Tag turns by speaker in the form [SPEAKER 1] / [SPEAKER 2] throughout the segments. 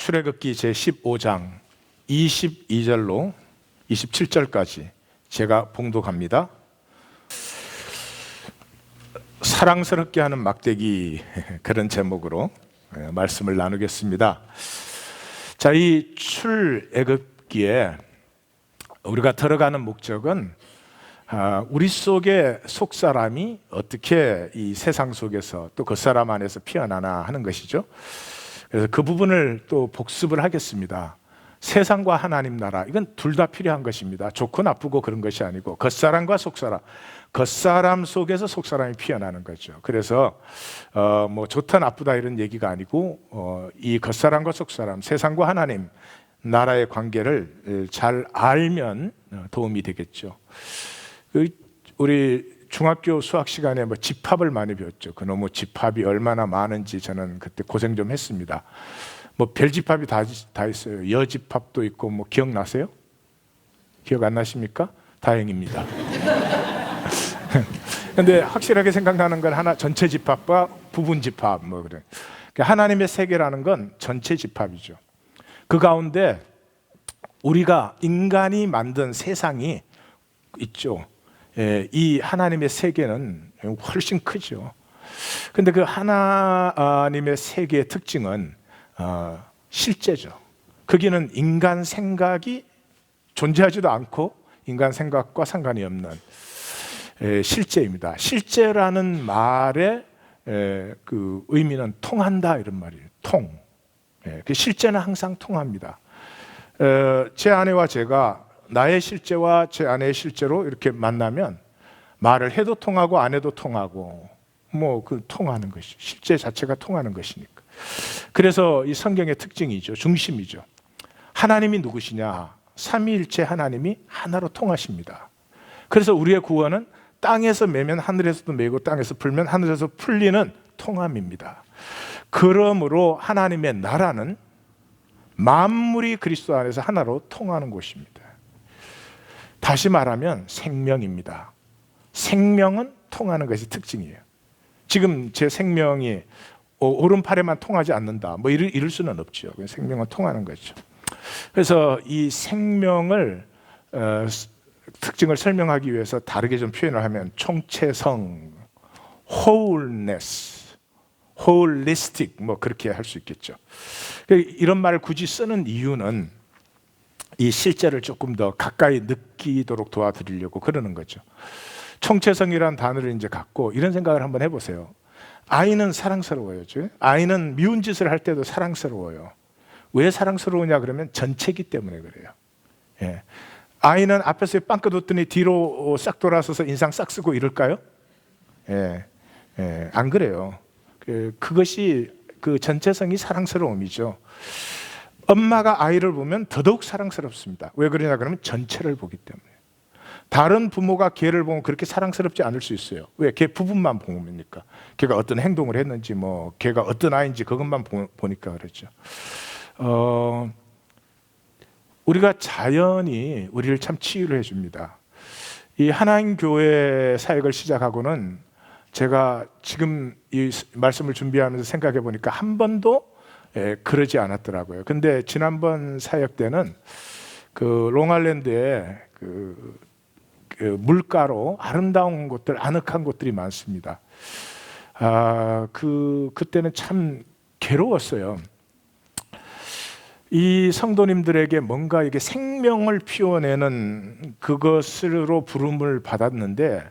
[SPEAKER 1] 출애굽기 제15장 22절로 27절까지 제가 봉독합니다. 사랑스럽게 하는 막대기, 그런 제목으로 말씀을 나누겠습니다. 자, 이 출애굽기에 우리가 들어가는 목적은 우리 속의 속사람이 어떻게 이 세상 속에서 또 그 사람 안에서 피어나나 하는 것이죠. 그래서 그 부분을 또 복습을 하겠습니다. 세상과 하나님 나라, 이건 둘 다 필요한 것입니다. 좋고 나쁘고 그런 것이 아니고 겉사람과 속사람, 겉사람 속에서 속사람이 피어나는 거죠. 그래서 뭐 좋다 나쁘다 이런 얘기가 아니고 이 겉사람과 속사람, 세상과 하나님 나라의 관계를 잘 알면 도움이 되겠죠. 우리 중학교 수학 시간에 뭐 집합을 많이 배웠죠. 그놈의 집합이 얼마나 많은지 저는 그때 고생 좀 했습니다. 뭐 별집합이 다 있어요. 여집합도 있고 뭐 기억나세요? 기억 안 나십니까? 다행입니다. 근데 확실하게 생각나는 건 하나, 전체 집합과 부분 집합 뭐 그래. 하나님의 세계라는 건 전체 집합이죠. 그 가운데 우리가 인간이 만든 세상이 있죠. 이 하나님의 세계는 훨씬 크죠. 근데 그 하나님의 세계의 특징은 실제죠. 거기는 인간 생각이 존재하지도 않고 인간 생각과 상관이 없는 실제입니다. 실제라는 말의 그 의미는 통한다 이런 말이에요. 통. 그 실제는 항상 통합니다. 제 아내와 제가 나의 실제와 제 아내의 실제로 이렇게 만나면 말을 해도 통하고 안 해도 통하고 뭐 그 통하는 것이 실제 자체가 통하는 것이니까. 그래서 이 성경의 특징이죠. 중심이죠. 하나님이 누구시냐? 삼위일체 하나님이 하나로 통하십니다. 그래서 우리의 구원은 땅에서 매면 하늘에서도 매고 땅에서 풀면 하늘에서 풀리는 통함입니다. 그러므로 하나님의 나라는 만물이 그리스도 안에서 하나로 통하는 곳입니다. 다시 말하면 생명입니다. 생명은 통하는 것이 특징이에요. 지금 제 생명이 오른팔에만 통하지 않는다 뭐 이럴 수는 없죠. 생명은 통하는 거죠. 그래서 이 생명을 특징을 설명하기 위해서 다르게 좀 표현을 하면 총체성, wholeness, holistic 뭐 그렇게 할 수 있겠죠. 이런 말을 굳이 쓰는 이유는 이 실제를 조금 더 가까이 느끼도록 도와드리려고 그러는 거죠. 총체성이라는 단어를 이제 갖고 이런 생각을 한번 해보세요. 아이는 사랑스러워요. 아이는 미운 짓을 할 때도 사랑스러워요. 왜 사랑스러우냐 그러면 전체이기 때문에 그래요. 예. 아이는 앞에서 빵긋 웃더니 뒤로 싹 돌아서서 인상 싹 쓰고 이럴까요? 예. 예. 안 그래요. 그것이 그 전체성이 사랑스러움이죠. 엄마가 아이를 보면 더더욱 사랑스럽습니다. 왜 그러냐 그러면 전체를 보기 때문에. 다른 부모가 개를 보면 그렇게 사랑스럽지 않을 수 있어요. 왜? 개 부분만 보니까. 개가 어떤 행동을 했는지 뭐 개가 어떤 아이인지 그것만 보니까 그렇죠. 우리가 자연이 우리를 참 치유를 해줍니다. 이 하나님 교회 사역을 시작하고는 제가 지금 이 말씀을 준비하면서 생각해 보니까 한 번도 그러지 않았더라고요. 근데 지난번 사역 때는 그 롱아일랜드에 그 물가로 아름다운 곳들, 아늑한 곳들이 많습니다. 그때는 참 괴로웠어요. 이 성도님들에게 뭔가 이게 생명을 피워내는 그것으로 부름을 받았는데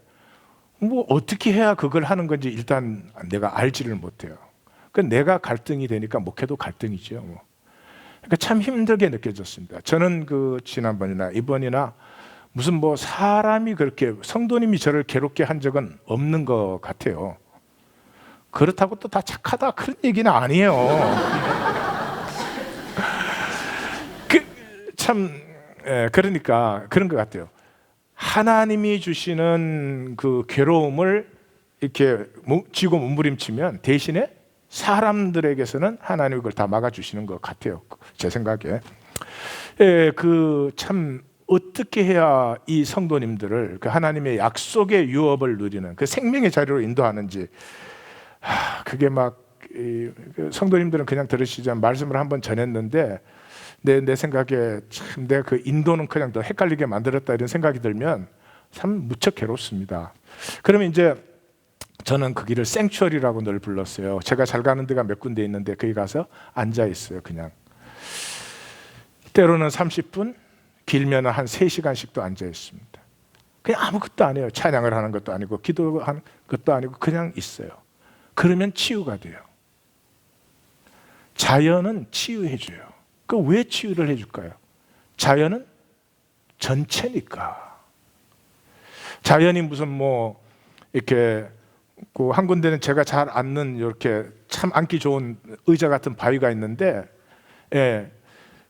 [SPEAKER 1] 뭐 어떻게 해야 그걸 하는 건지 일단 내가 알지를 못해요. 내가 갈등이 되니까 목회도 갈등이죠. 그러니까 참 힘들게 느껴졌습니다. 저는 그 지난번이나 이번이나 무슨 뭐 사람이 그렇게 성도님이 저를 괴롭게 한 적은 없는 것 같아요. 그렇다고 또 다 착하다 그런 얘기는 아니에요. 그러니까 그런 것 같아요. 하나님이 주시는 그 괴로움을 이렇게 쥐고 몸부림치면 대신에 사람들에게서는 하나님이 그걸 다 막아주시는 것 같아요. 제 생각에. 그 참 어떻게 해야 이 성도님들을 그 하나님의 약속의 유업을 누리는 그 생명의 자리로 인도하는지 그게 막 그 성도님들은 그냥 들으시지만 말씀을 한번 전했는데 내 생각에 참 내가 그 인도는 그냥 더 헷갈리게 만들었다 이런 생각이 들면 참 무척 괴롭습니다. 그러면 이제 저는 그 길을 생추어리라고 늘 불렀어요. 제가 잘 가는 데가 몇 군데 있는데 거기 가서 앉아 있어요. 그냥 때로는 30분, 길면 한 3시간씩도 앉아 있습니다. 그냥 아무것도 안 해요. 찬양을 하는 것도 아니고 기도하는 것도 아니고 그냥 있어요. 그러면 치유가 돼요. 자연은 치유해 줘요. 그 왜 치유를 해줄까요? 자연은 전체니까. 자연이 무슨 뭐 이렇게 그 한 군데는 제가 잘 앉는 이렇게 참 앉기 좋은 의자 같은 바위가 있는데, 예,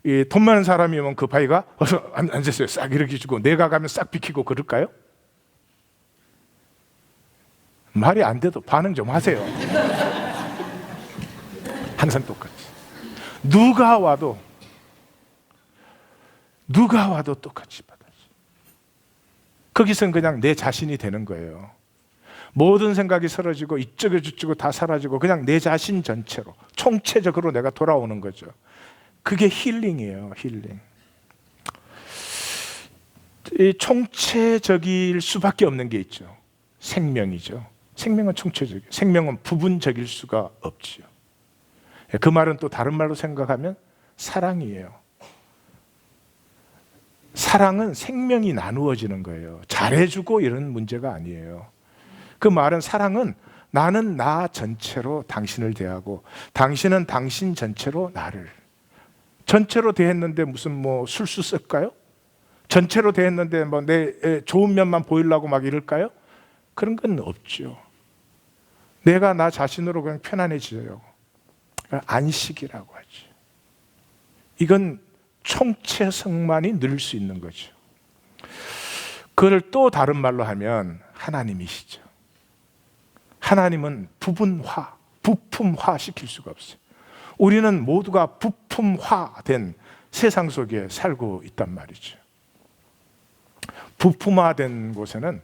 [SPEAKER 1] 이 돈 많은 사람이면 그 바위가 어서 앉으세요 싹 이렇게 주고 내가 가면 싹 비키고 그럴까요? 말이 안 돼도 반응 좀 하세요. 항상 똑같이. 누가 와도 똑같이 받아줘. 거기서는 그냥 내 자신이 되는 거예요. 모든 생각이 사라지고 이쪽에 저쪽에 다 사라지고 그냥 내 자신 전체로 총체적으로 내가 돌아오는 거죠. 그게 힐링이에요. 힐링. 이 총체적일 수밖에 없는 게 있죠. 생명이죠. 생명은 총체적이에요. 생명은 부분적일 수가 없지요. 그 말은 또 다른 말로 생각하면 사랑이에요. 사랑은 생명이 나누어지는 거예요. 잘해주고 이런 문제가 아니에요. 그 말은 사랑은 나는 나 전체로 당신을 대하고 당신은 당신 전체로 나를. 전체로 대했는데 무슨 뭐 술수 쓸까요? 전체로 대했는데 뭐 내 좋은 면만 보이려고 막 이럴까요? 그런 건 없죠. 내가 나 자신으로 그냥 편안해지려고. 안식이라고 하죠. 이건 총체성만이 늘 수 있는 거죠. 그걸 또 다른 말로 하면 하나님이시죠. 하나님은 부분화, 부품화 시킬 수가 없어요. 우리는 모두가 부품화된 세상 속에 살고 있단 말이죠. 부품화된 곳에는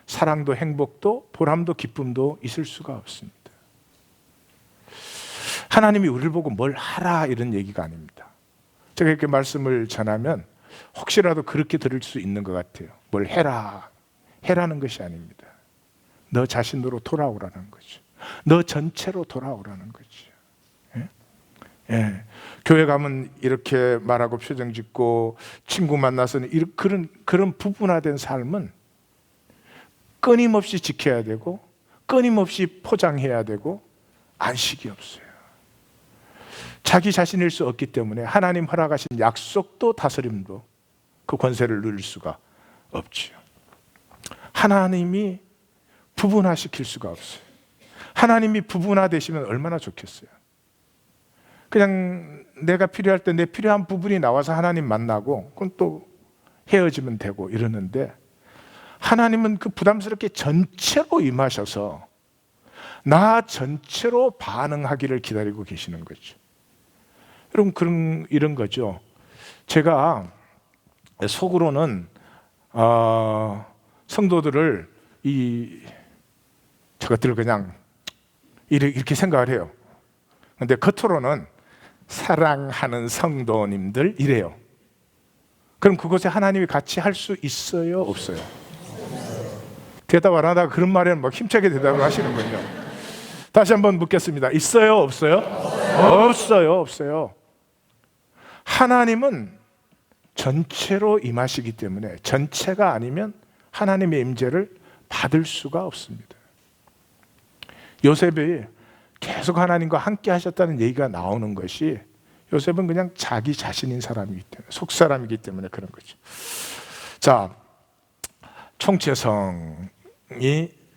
[SPEAKER 1] 사랑도 행복도 보람도 기쁨도 있을 수가 없습니다. 하나님이 우리를 보고 뭘 하라 이런 얘기가 아닙니다. 제가 이렇게 말씀을 전하면 혹시라도 그렇게 들을 수 있는 것 같아요. 뭘 해라, 해라는 것이 아닙니다. 너 자신으로 돌아오라는 거죠. 너 전체로 돌아오라는 거죠. 예? 예. 교회 가면 이렇게 말하고 표정 짓고 친구 만나서는 그런 부분화된 삶은 끊임없이 지켜야 되고 끊임없이 포장해야 되고 안식이 없어요. 자기 자신일 수 없기 때문에 하나님 허락하신 약속도 다스림도 그 권세를 누릴 수가 없지요. 하나님이 부분화시킬 수가 없어요. 하나님이 부분화되시면 얼마나 좋겠어요. 그냥 내가 필요할 때 내 필요한 부분이 나와서 하나님 만나고 그건 또 헤어지면 되고 이러는데 하나님은 그 부담스럽게 전체로 임하셔서 나 전체로 반응하기를 기다리고 계시는 거죠. 여러분 이런 거죠. 제가 속으로는 성도들을 저것들을 그냥 이렇게 생각을 해요. 근데 겉으로는 사랑하는 성도님들 이래요. 그럼 그곳에 하나님이 같이 할 수 있어요? 없어요? 대답 안 하다가 그런 말에는 막 힘차게 대답을 하시는군요. 다시 한번 묻겠습니다. 있어요? 없어요? 없어요. 없어요. 하나님은 전체로 임하시기 때문에 전체가 아니면 하나님의 임재를 받을 수가 없습니다. 요셉이 계속 하나님과 함께 하셨다는 얘기가 나오는 것이 요셉은 그냥 자기 자신인 사람이기 때문에 속사람이기 때문에 그런 거죠. 자, 총체성이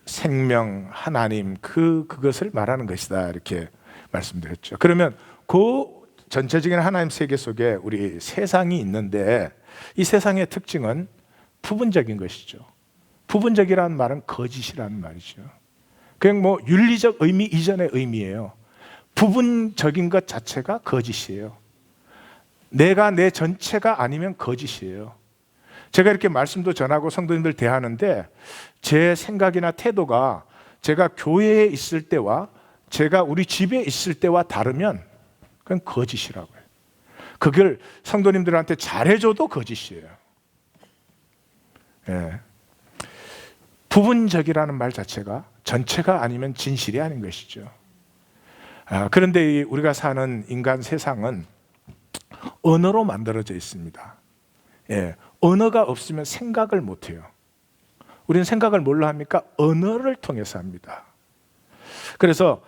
[SPEAKER 1] 생명, 하나님 그것을 말하는 것이다 이렇게 말씀드렸죠. 그러면 그 전체적인 하나님 세계 속에 우리 세상이 있는데 이 세상의 특징은 부분적인 것이죠. 부분적이라는 말은 거짓이라는 말이죠. 그냥 뭐 윤리적 의미 이전의 의미예요. 부분적인 것 자체가 거짓이에요. 내가 내 전체가 아니면 거짓이에요. 제가 이렇게 말씀도 전하고 성도님들 대하는데 제 생각이나 태도가 제가 교회에 있을 때와 제가 우리 집에 있을 때와 다르면 그건 거짓이라고요. 그걸 성도님들한테 잘해줘도 거짓이에요. 예. 부분적이라는 말 자체가 전체가 아니면 진실이 아닌 것이죠. 그런데 우리가 사는 인간 세상은 언어로 만들어져 있습니다. 예. 언어가 없으면 생각을 못해요. 우리는 생각을 뭘로 합니까? 언어를 통해서 합니다. 그래서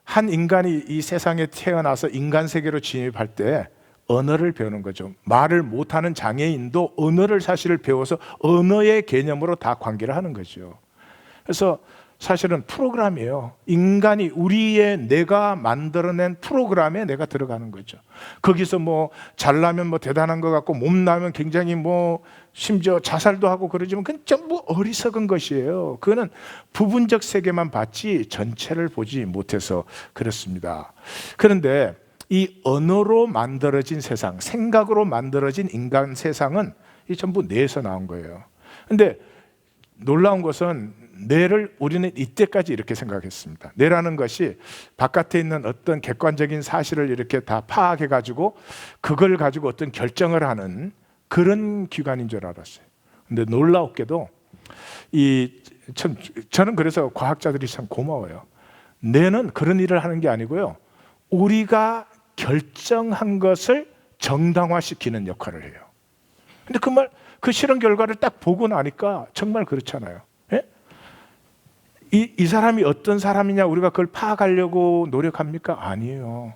[SPEAKER 1] 한 인간이 이 세상에 태어나서 인간 세계로 진입할 때 언어를 배우는 거죠. 말을 못하는 장애인도 언어를 사실을 배워서 언어의 개념으로 다 관계를 하는 거죠. 그래서 사실은 프로그램이에요. 인간이 우리의 내가 만들어낸 프로그램에 내가 들어가는 거죠. 거기서 뭐 잘나면 뭐 대단한 것 같고 못나면 굉장히 뭐 심지어 자살도 하고 그러지만 그건 전부 어리석은 것이에요. 그거는 부분적 세계만 봤지 전체를 보지 못해서 그렇습니다. 그런데 이 언어로 만들어진 세상, 생각으로 만들어진 인간 세상은 이 전부 뇌에서 나온 거예요. 근데 놀라운 것은 뇌를 우리는 이때까지 이렇게 생각했습니다. 뇌라는 것이 바깥에 있는 어떤 객관적인 사실을 이렇게 다 파악해 가지고 그걸 가지고 어떤 결정을 하는 그런 기관인 줄 알았어요. 근데 놀랍게도 저는 그래서 과학자들이 참 고마워요. 뇌는 그런 일을 하는 게 아니고요. 우리가 결정한 것을 정당화시키는 역할을 해요. 근데 그 실험 결과를 딱 보고 나니까 정말 그렇잖아요. 예? 이 사람이 어떤 사람이냐 우리가 그걸 파악하려고 노력합니까? 아니에요.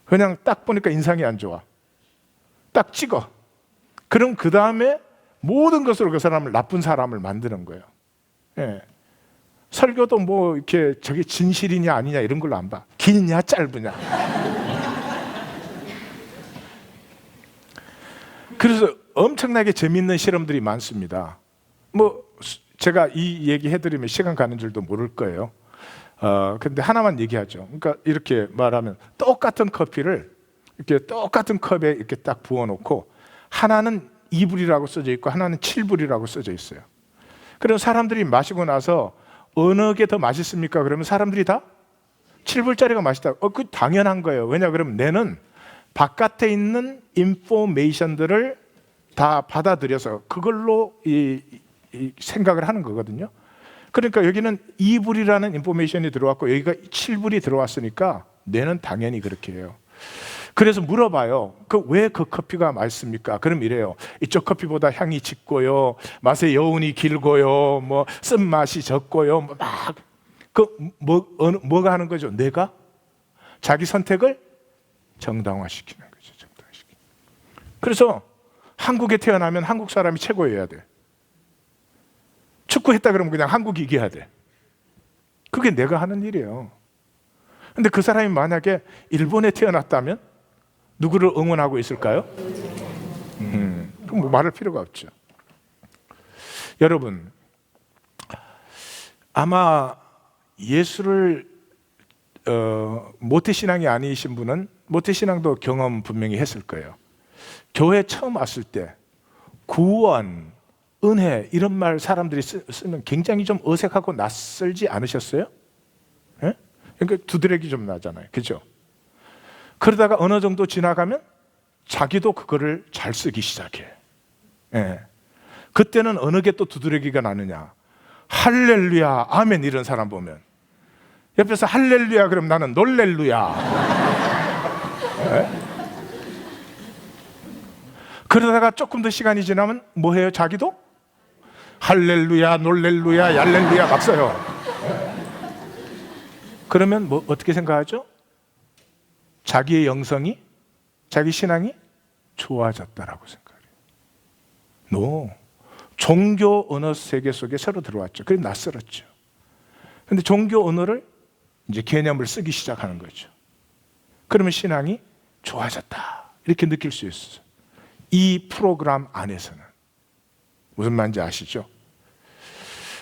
[SPEAKER 1] 그냥 딱 보니까 인상이 안 좋아. 딱 찍어. 그럼 그 다음에 모든 것으로 그 사람을 나쁜 사람을 만드는 거예요. 예. 설교도 뭐 이렇게 저게 진실이냐 아니냐 이런 걸로 안 봐. 기냐 짧으냐. 그래서 엄청나게 재밌는 실험들이 많습니다. 뭐 제가 이 얘기 해드리면 시간 가는 줄도 모를 거예요. 근데 하나만 얘기하죠. 그러니까 이렇게 말하면 똑같은 커피를 이렇게 똑같은 컵에 이렇게 딱 부어놓고 하나는 2불이라고 써져 있고 하나는 7불이라고 써져 있어요. 그럼 사람들이 마시고 나서 어느 게 더 맛있습니까? 그러면 사람들이 다 7불짜리가 맛있다. 그 당연한 거예요. 왜냐 그러면 뇌는 바깥에 있는 인포메이션들을 다 받아들여서 그걸로 이 생각을 하는 거거든요. 그러니까 여기는 2불이라는 인포메이션이 들어왔고 여기가 7불이 들어왔으니까 뇌는 당연히 그렇게 해요. 그래서 물어봐요. 왜 그 커피가 맛있습니까? 그럼 이래요. 이쪽 커피보다 향이 짙고요, 맛의 여운이 길고요, 뭐 쓴맛이 적고요, 뭐가 하는 거죠? 뇌가 자기 선택을 정당화시키는 거죠. 정당화시키는. 그래서 한국에 태어나면 한국 사람이 최고여야 돼. 축구했다 그러면 그냥 한국이 이겨야 돼. 그게 내가 하는 일이에요. 근데 그 사람이 만약에 일본에 태어났다면 누구를 응원하고 있을까요? 그럼 뭐 말할 필요가 없죠. 여러분, 아마 예수를 모태신앙이 아니신 분은 모태신앙도 경험 분명히 했을 거예요. 교회 처음 왔을 때 구원, 은혜 이런 말 사람들이 쓰면 굉장히 좀 어색하고 낯설지 않으셨어요? 예? 그러니까 두드러기 좀 나잖아요. 그죠? 그러다가 어느 정도 지나가면 자기도 그거를 잘 쓰기 시작해. 예. 그때는 어느 게 또 두드러기가 나느냐? 할렐루야, 아멘 이런 사람 보면 옆에서 할렐루야 그럼 나는 놀렐루야. 예? 그러다가 조금 더 시간이 지나면 뭐 해요? 자기도 할렐루야, 놀렐루야, 얄렐루야 막 써요. 그러면 뭐 어떻게 생각하죠? 자기의 영성이, 자기 신앙이 좋아졌다라고 생각해요. 노. 종교 언어 세계 속에 새로 들어왔죠. 그래서 낯설었죠. 근데 종교 언어를 이제 개념을 쓰기 시작하는 거죠. 그러면 신앙이 좋아졌다. 이렇게 느낄 수 있어요. 이 프로그램 안에서는. 무슨 말인지 아시죠?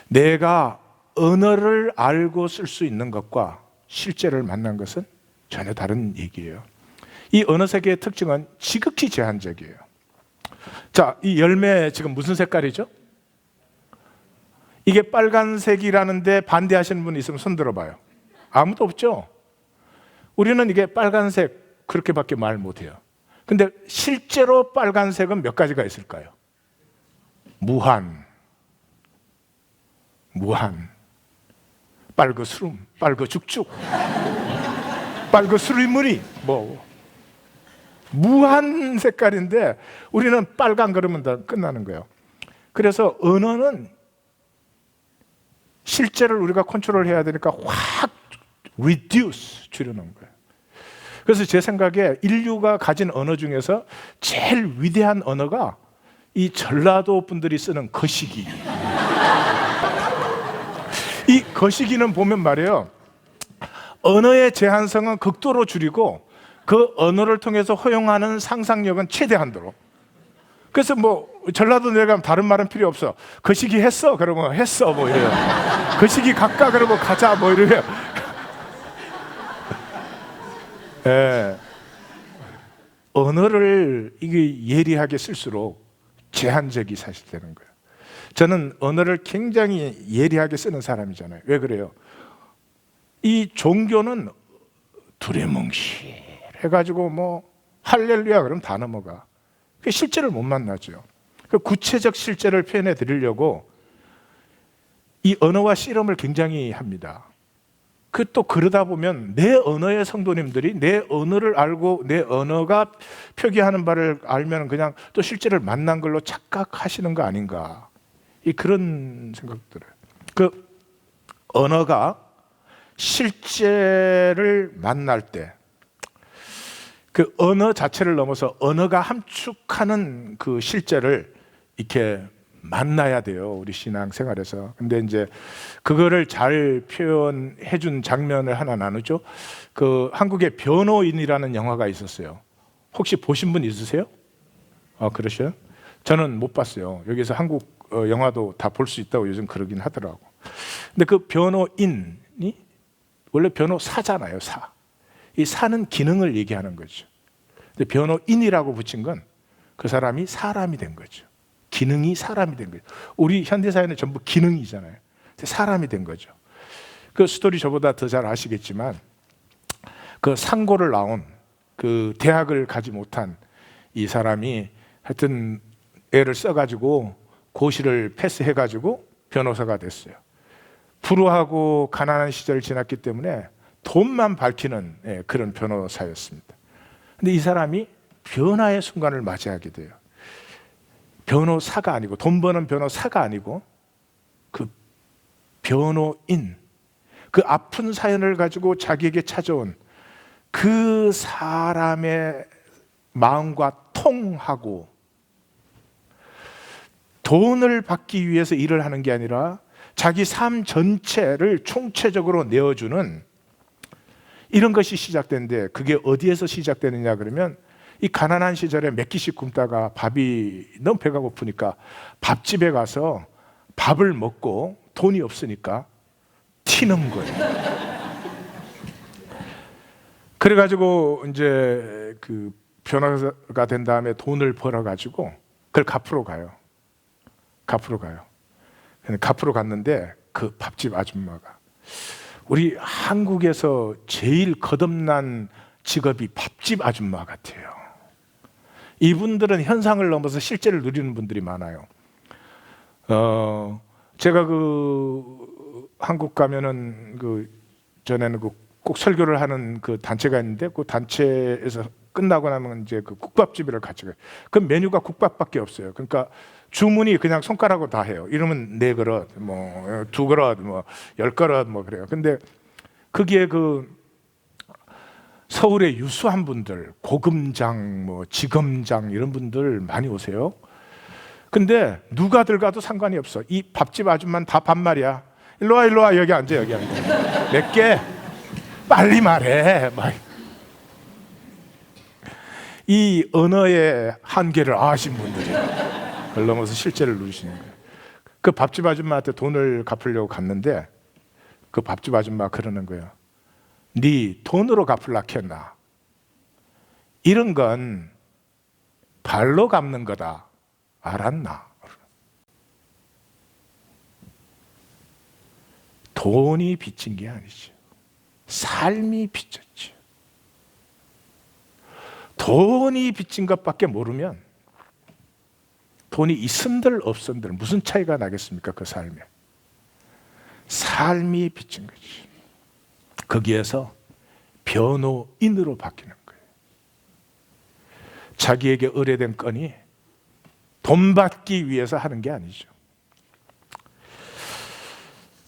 [SPEAKER 1] 내가 언어를 알고 쓸 수 있는 것과 실제를 만난 것은 전혀 다른 얘기예요. 이 언어 세계의 특징은 지극히 제한적이에요. 자, 이 열매 지금 무슨 색깔이죠? 이게 빨간색이라는데 반대하시는 분 있으면 손 들어봐요. 아무도 없죠. 우리는 이게 빨간색 그렇게밖에 말 못해요. 근데 실제로 빨간색은 몇 가지가 있을까요? 무한, 빨그스름, 빨그죽죽, 빨그스리무리, 무한 색깔인데 우리는 빨간 그러면 다 끝나는 거예요. 그래서 언어는 실제를 우리가 컨트롤해야 되니까 확 reduce, 줄여놓은 거예요. 그래서 제 생각에 인류가 가진 언어 중에서 제일 위대한 언어가 이 전라도 분들이 쓰는 거시기. 이 거시기는 보면 말이에요, 언어의 제한성은 극도로 줄이고 그 언어를 통해서 허용하는 상상력은 최대한도로. 그래서 전라도 내려가면 다른 말은 필요 없어. 거시기 했어? 그러면 했어 이래요. 거시기 갈까? 그러면 가자 이래요. 예. 언어를 이게 예리하게 쓸수록 제한적이 사실 되는 거예요. 저는 언어를 굉장히 예리하게 쓰는 사람이잖아요. 왜 그래요? 이 종교는 두레뭉실 해가지고 할렐루야 그러면 다 넘어가. 그 실제를 못 만나죠. 그 구체적 실제를 표현해 드리려고 이 언어와 씨름을 굉장히 합니다. 또 그러다 보면 내 언어의 성도님들이 내 언어를 알고 내 언어가 표기하는 바를 알면 그냥 또 실제를 만난 걸로 착각하시는 거 아닌가, 그런 생각 들어요. 그 언어가 실제를 만날 때 그 언어 자체를 넘어서 언어가 함축하는 그 실제를 이렇게 만나야 돼요, 우리 신앙생활에서. 근데 이제 그거를 잘 표현해 준 장면을 하나 나누죠. 그 한국의 변호인이라는 영화가 있었어요. 혹시 보신 분 있으세요? 그러셔요? 저는 못 봤어요. 여기서 한국 영화도 다 볼 수 있다고 요즘 그러긴 하더라고. 근데 그 변호인이 원래 변호사잖아요, 사. 이 사는 기능을 얘기하는 거죠. 근데 변호인이라고 붙인 건 그 사람이 사람이 된 거죠. 기능이 사람이 된 거죠. 우리 현대사회는 전부 기능이잖아요. 사람이 된 거죠. 그 스토리 저보다 더 잘 아시겠지만 그 상고를 나온 그 대학을 가지 못한 이 사람이 하여튼 애를 써가지고 고시를 패스해가지고 변호사가 됐어요. 불우하고 가난한 시절을 지났기 때문에 돈만 밝히는 그런 변호사였습니다. 근데 이 사람이 변화의 순간을 맞이하게 돼요. 변호사가 아니고, 돈 버는 변호사가 아니고 그 변호인, 그 아픈 사연을 가지고 자기에게 찾아온 그 사람의 마음과 통하고 돈을 받기 위해서 일을 하는 게 아니라 자기 삶 전체를 총체적으로 내어주는 이런 것이 시작된데, 그게 어디에서 시작되느냐 그러면 이 가난한 시절에 몇 끼씩 굶다가 밥이 너무 배가 고프니까 밥집에 가서 밥을 먹고 돈이 없으니까 튀는 거예요. 그래가지고 이제 그 변호사가 된 다음에 돈을 벌어가지고 그걸 갚으러 가요. 갚으러 갔는데 그 밥집 아줌마가, 우리 한국에서 제일 거듭난 직업이 밥집 아줌마 같아요. 이분들은 현상을 넘어서 실제를 누리는 분들이 많아요. 제가 그 한국 가면은 전에는 꼭 설교를 하는 그 단체가 있는데, 그 단체에서 끝나고 나면 이제 그 국밥집을 같이 가요. 그 메뉴가 국밥밖에 없어요. 그러니까 주문이 그냥 손가락으로 다 해요. 이러면 4그릇, 2그릇, 10그릇 그래요. 근데 거기에 서울의 유수한 분들, 고금장, 지검장 이런 분들 많이 오세요. 근데 누가 들어가도 상관이 없어. 이 밥집 아줌마는 다 반말이야. 일로 와, 여기 앉아, 몇 개? 빨리 말해. 이 언어의 한계를 아신 분들이 그걸 넘어서 실제를 누리시는 거예요. 그 밥집 아줌마한테 돈을 갚으려고 갔는데 그 밥집 아줌마가 그러는 거예요. 네 돈으로 갚으려고 했나? 이런 건 발로 갚는 거다. 알았나? 돈이 빚진 게 아니죠. 삶이 빚졌지. 돈이 빚진 것밖에 모르면 돈이 있음들 없음들 무슨 차이가 나겠습니까? 그 삶에. 삶이 빚진 거지. 거기에서 변호인으로 바뀌는 거예요. 자기에게 의뢰된 건이 돈 받기 위해서 하는 게 아니죠.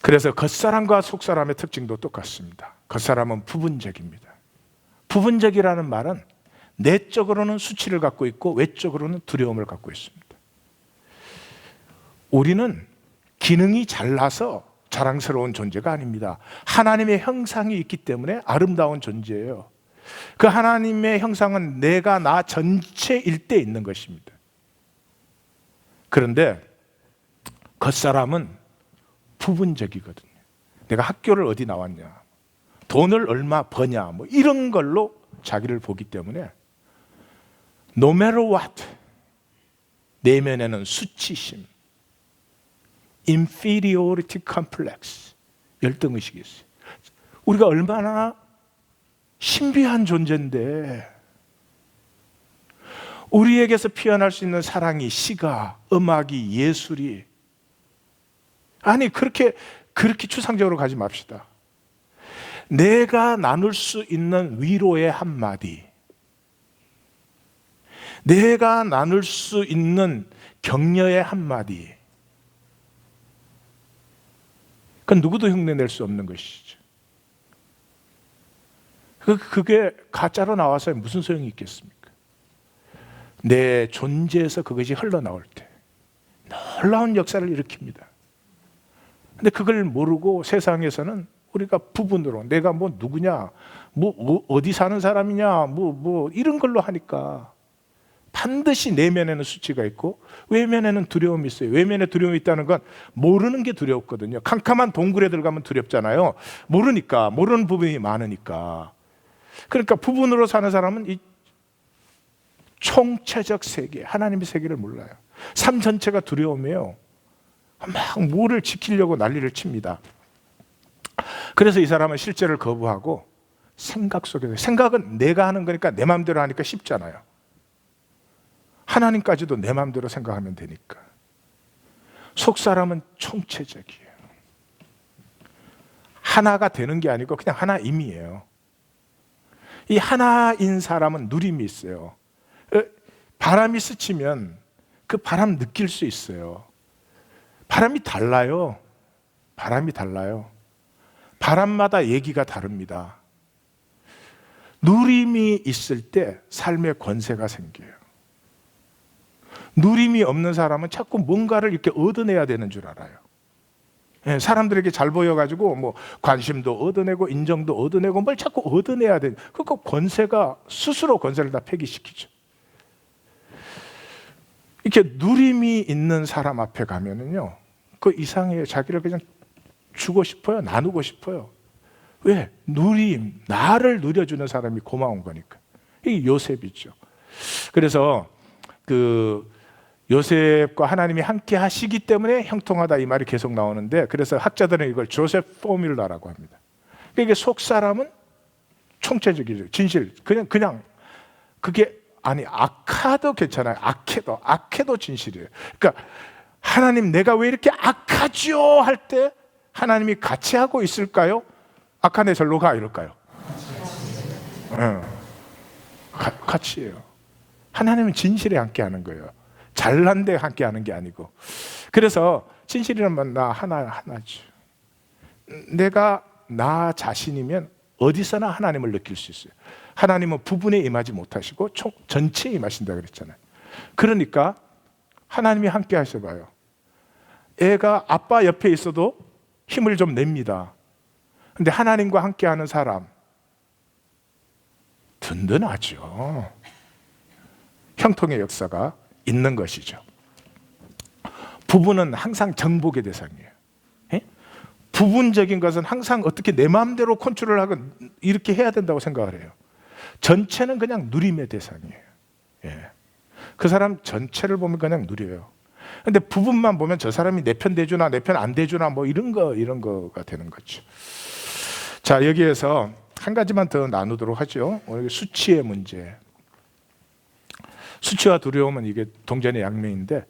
[SPEAKER 1] 그래서 겉사람과 속사람의 특징도 똑같습니다. 겉사람은 부분적입니다. 부분적이라는 말은 내적으로는 수치를 갖고 있고 외적으로는 두려움을 갖고 있습니다. 우리는 기능이 잘나서 자랑스러운 존재가 아닙니다. 하나님의 형상이 있기 때문에 아름다운 존재예요. 그 하나님의 형상은 내가 나 전체일 때 있는 것입니다. 그런데 겉사람은 부분적이거든요. 내가 학교를 어디 나왔냐, 돈을 얼마 버냐, 뭐 이런 걸로 자기를 보기 때문에 No matter what, 내면에는 수치심, inferiority complex, 열등의식이 있어요. 우리가 얼마나 신비한 존재인데 우리에게서 피어날 수 있는 사랑이, 시가, 음악이, 예술이, 아니 그렇게 추상적으로 가지 맙시다. 내가 나눌 수 있는 위로의 한마디, 내가 나눌 수 있는 격려의 한마디, 그건 누구도 흉내낼 수 없는 것이죠. 그게 가짜로 나와서 무슨 소용이 있겠습니까? 내 존재에서 그것이 흘러나올 때 놀라운 역사를 일으킵니다. 근데 그걸 모르고 세상에서는 우리가 부분으로 내가 뭐 누구냐, 뭐 어디 사는 사람이냐, 뭐 이런 걸로 하니까 반드시 내면에는 수치가 있고 외면에는 두려움이 있어요. 외면에 두려움이 있다는 건 모르는 게 두렵거든요. 캄캄한 동굴에 들어가면 두렵잖아요. 모르니까, 모르는 부분이 많으니까. 그러니까 부분으로 사는 사람은 이 총체적 세계, 하나님의 세계를 몰라요. 삶 전체가 두려움이에요. 막 뭐를 지키려고 난리를 칩니다. 그래서 이 사람은 실제를 거부하고 생각 속에서, 생각은 내가 하는 거니까 내 마음대로 하니까 쉽잖아요. 하나님까지도 내 마음대로 생각하면 되니까. 속 사람은 총체적이에요. 하나가 되는 게 아니고 그냥 하나임이에요. 이 하나인 사람은 누림이 있어요. 바람이 스치면 그 바람 느낄 수 있어요. 바람이 달라요. 바람이 달라요. 바람마다 얘기가 다릅니다. 누림이 있을 때 삶의 권세가 생겨요. 누림이 없는 사람은 자꾸 뭔가를 이렇게 얻어내야 되는 줄 알아요. 사람들에게 잘 보여가지고 뭐 관심도 얻어내고 인정도 얻어내고 뭘 자꾸 얻어내야 돼. 그러니까 권세가, 스스로 권세를 다 폐기시키죠. 이렇게 누림이 있는 사람 앞에 가면은요, 그 이상해요. 자기를 그냥 주고 싶어요. 나누고 싶어요. 왜? 누림, 나를 누려주는 사람이 고마운 거니까. 이게 요셉이죠. 그래서 그 요셉과 하나님이 함께 하시기 때문에 형통하다 이 말이 계속 나오는데, 그래서 학자들은 이걸 조셉 포뮬라라고 합니다. 이게 속 사람은 총체적이죠. 진실. 그냥 그게 아니 악하도 괜찮아요. 악해도 진실이에요. 그러니까 하나님 내가 왜 이렇게 악하죠 할 때 하나님이 같이 하고 있을까요? 악하네 절로 가 이럴까요? 같이 해요. 하나님은 진실에 함께 하는 거예요. 잘난 데 함께 하는 게 아니고. 그래서 진실이란 말 나 하나죠. 내가 나 자신이면 어디서나 하나님을 느낄 수 있어요. 하나님은 부분에 임하지 못하시고 전체에 임하신다 그랬잖아요. 그러니까 하나님이 함께 하셔봐요. 애가 아빠 옆에 있어도 힘을 좀 냅니다. 근데 하나님과 함께 하는 사람 든든하죠. 형통의 역사가 있는 것이죠. 부분은 항상 정복의 대상이에요. 부분적인 것은 항상 어떻게 내 마음대로 컨트롤하고 이렇게 해야 된다고 생각을 해요. 전체는 그냥 누림의 대상이에요. 그 사람 전체를 보면 그냥 누려요. 근데 부분만 보면 저 사람이 내 편 대주나 내 편 안 대주나 뭐 이런 거가 되는 거죠. 자, 여기에서 한 가지만 더 나누도록 하죠. 오늘 수치의 문제. 수치와 두려움은 이게 동전의 양면인데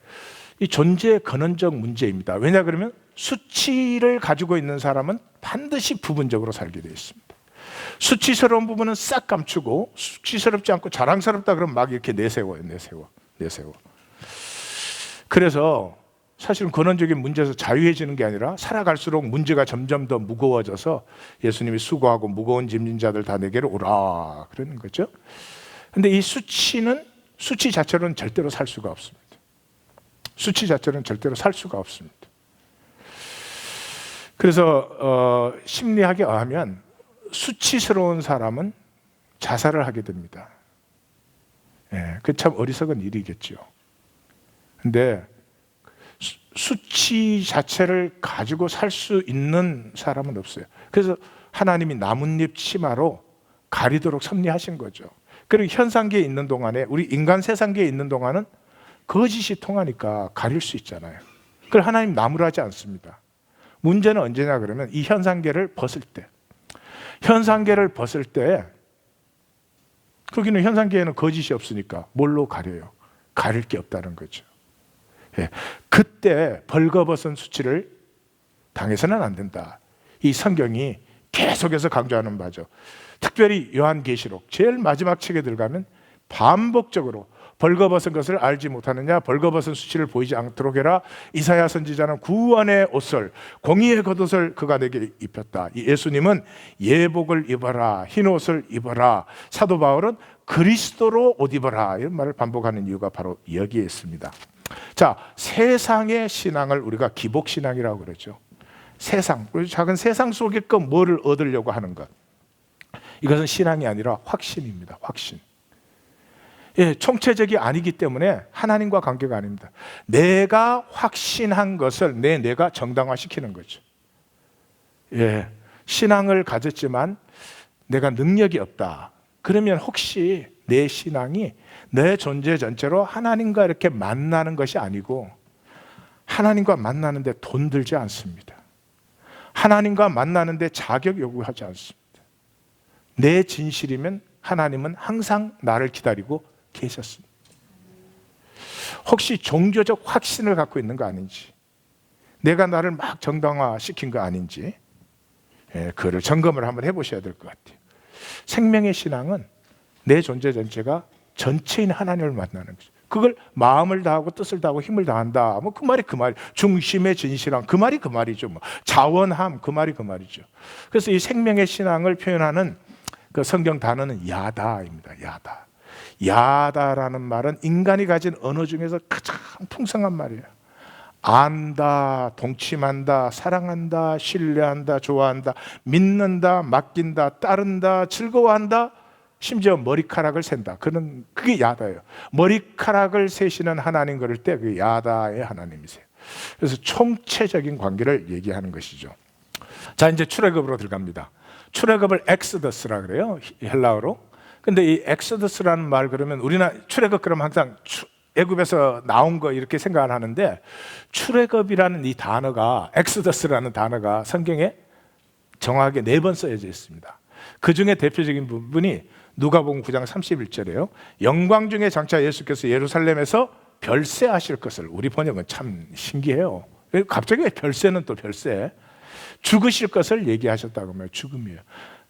[SPEAKER 1] 이 존재의 근원적 문제입니다. 왜냐 그러면 수치를 가지고 있는 사람은 반드시 부분적으로 살게 되어 있습니다. 수치스러운 부분은 싹 감추고 수치스럽지 않고 자랑스럽다 그러면 막 이렇게 내세워요. 내세워. 그래서 사실은 근원적인 문제에서 자유해지는 게 아니라 살아갈수록 문제가 점점 더 무거워져서 예수님이 수고하고 무거운 짐진 자들 다 내게로 오라 그러는 거죠. 근데 이 수치 자체로는 절대로 살 수가 없습니다. 수치 자체로는 절대로 살 수가 없습니다. 그래서 심리학에 의하면 수치스러운 사람은 자살을 하게 됩니다. 예, 그 참 어리석은 일이겠죠. 근데 수치 자체를 가지고 살 수 있는 사람은 없어요. 그래서 하나님이 나뭇잎 치마로 가리도록 섭리하신 거죠. 그리고 현상계에 있는 동안에 우리 인간 세상계에 있는 동안은 거짓이 통하니까 가릴 수 있잖아요. 그걸 하나님 나무로 하지 않습니다. 문제는 언제냐 그러면 이 현상계를 벗을 때, 현상계를 벗을 때 거기는 현상계에는 거짓이 없으니까 뭘로 가려요? 가릴 게 없다는 거죠. 예, 그때 벌거벗은 수치를 당해서는 안 된다. 이 성경이 계속해서 강조하는 바죠. 특별히 요한계시록 제일 마지막 책에 들어가면 반복적으로 벌거벗은 것을 알지 못하느냐, 벌거벗은 수치를 보이지 않도록 해라. 이사야 선지자는 구원의 옷을, 공의의 겉옷을 그가 내게 입혔다. 이 예수님은 예복을 입어라, 흰 옷을 입어라. 사도 바울은 그리스도로 옷 입어라, 이런 말을 반복하는 이유가 바로 여기에 있습니다. 자, 세상의 신앙을 우리가 기복신앙이라고 그러죠. 세상, 우리 작은 세상 속에 거 뭐를 얻으려고 하는 것, 이것은 신앙이 아니라 확신입니다. 확신. 예, 총체적이 아니기 때문에 하나님과 관계가 아닙니다. 내가 확신한 것을 내가 정당화시키는 거죠. 예, 신앙을 가졌지만 내가 능력이 없다. 그러면 혹시 내 신앙이 내 존재 전체로 하나님과 이렇게 만나는 것이 아니고, 하나님과 만나는데 돈 들지 않습니다. 하나님과 만나는데 자격 요구하지 않습니다. 내 진실이면 하나님은 항상 나를 기다리고 계셨습니다. 혹시 종교적 확신을 갖고 있는 거 아닌지, 내가 나를 막 정당화시킨 거 아닌지, 그거를 점검을 한번 해보셔야 될 것 같아요. 생명의 신앙은 내 존재 전체가 전체인 하나님을 만나는 거죠. 그걸 마음을 다하고 뜻을 다하고 힘을 다한다. 뭐 그 말이 그 말, 중심의 진실함 그 말이 그 말이죠. 뭐 자원함 그 말이 그 말이죠. 그래서 이 생명의 신앙을 표현하는 그 성경 단어는 야다입니다. 야다. 야다라는 말은 인간이 가진 언어 중에서 가장 풍성한 말이에요. 안다, 동침한다, 사랑한다, 신뢰한다, 좋아한다, 믿는다, 맡긴다, 따른다, 즐거워한다, 심지어 머리카락을 센다. 그게 야다예요. 머리카락을 세시는 하나님 그럴 때 그게 야다의 하나님이세요. 그래서 총체적인 관계를 얘기하는 것이죠. 자, 이제 출애굽으로 들어갑니다. 출애굽을 엑소더스라 그래요, 헬라어로. 근데 이 엑소더스라는 말 그러면 우리나라 출애굽 그러면 항상 애굽에서 나온 거 이렇게 생각을 하는데, 출애굽이라는 이 단어가, 엑소더스라는 단어가 성경에 정확하게 4번 쓰여져 있습니다. 그 중에 대표적인 부분이 누가복음 9장 31절이에요. 영광 중에 장차 예수께서 예루살렘에서 별세하실 것을, 우리 번역은 참 신기해요. 갑자기 별세는 또 별세, 죽으실 것을 얘기하셨다고 하면 죽음이에요.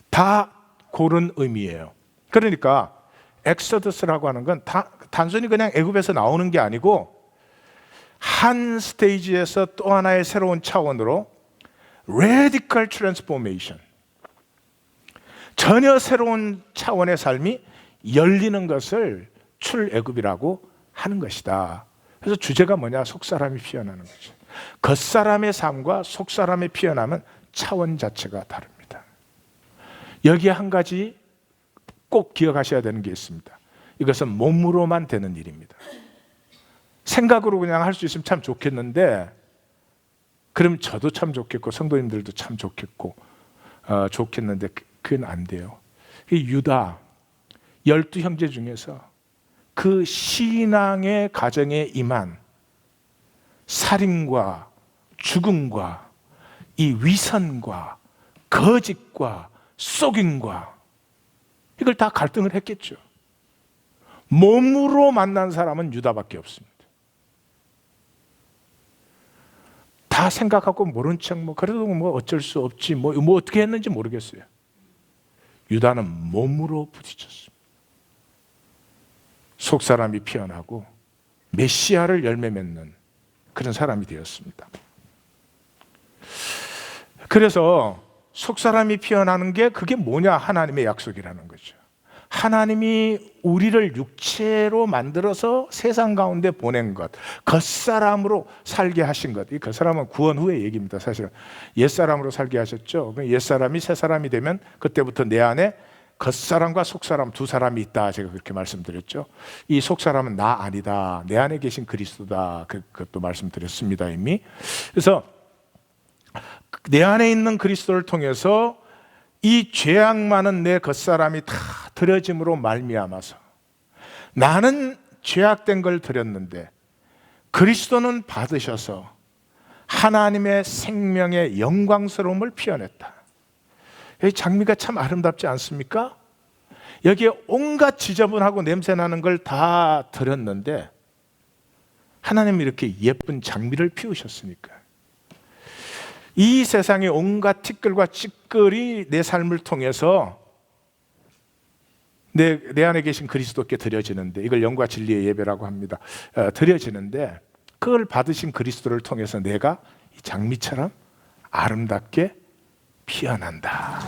[SPEAKER 1] 다 그런 의미예요. 그러니까 엑소더스라고 하는 건 단순히 그냥 애굽에서 나오는 게 아니고, 한 스테이지에서 또 하나의 새로운 차원으로 radical transformation, 전혀 새로운 차원의 삶이 열리는 것을 출애굽이라고 하는 것이다. 그래서 주제가 뭐냐? 속사람이 피어나는 거죠. 겉사람의 삶과 속사람의 피어남은 차원 자체가 다릅니다. 여기에 한 가지 꼭 기억하셔야 되는 게 있습니다. 이것은 몸으로만 되는 일입니다. 생각으로 그냥 할 수 있으면 참 좋겠는데, 그럼 저도 참 좋겠고 성도님들도 참 좋겠고 좋겠는데 그건 안 돼요. 유다 12형제 중에서 그 신앙의 가정에 임한 살인과 죽음과 이 위선과 거짓과 속임과 이걸 다 갈등을 했겠죠. 몸으로 만난 사람은 유다밖에 없습니다. 다 생각하고 모른 척 그래도 어쩔 수 없지 뭐 어떻게 했는지 모르겠어요. 유다는 몸으로 부딪혔습니다. 속사람이 피어나고 메시아를 열매 맺는 그런 사람이 되었습니다. 그래서 속사람이 피어나는 게 그게 뭐냐? 하나님의 약속이라는 거죠. 하나님이 우리를 육체로 만들어서 세상 가운데 보낸 것, 겉사람으로 살게 하신 것. 이 겉사람은 구원 후의 얘기입니다. 사실은 옛사람으로 살게 하셨죠. 옛사람이 새사람이 되면 그때부터 내 안에 겉사람과 속사람 두 사람이 있다. 제가 그렇게 말씀드렸죠. 이 속사람은 나 아니다. 내 안에 계신 그리스도다. 그것도 말씀드렸습니다 이미. 그래서 내 안에 있는 그리스도를 통해서 이 죄악 많은 내 겉사람이 다 드려짐으로 말미암아서 나는 죄악된 걸 드렸는데 그리스도는 받으셔서 하나님의 생명의 영광스러움을 피워냈다. 이 장미가 참 아름답지 않습니까? 여기에 온갖 지저분하고 냄새나는 걸 다 드렸는데 하나님이 이렇게 예쁜 장미를 피우셨으니까 이 세상의 온갖 티끌과 찌끌이 내 삶을 통해서 내 안에 계신 그리스도께 드려지는데 이걸 영과 진리의 예배라고 합니다. 드려지는데 그걸 받으신 그리스도를 통해서 내가 이 장미처럼 아름답게 피어난다.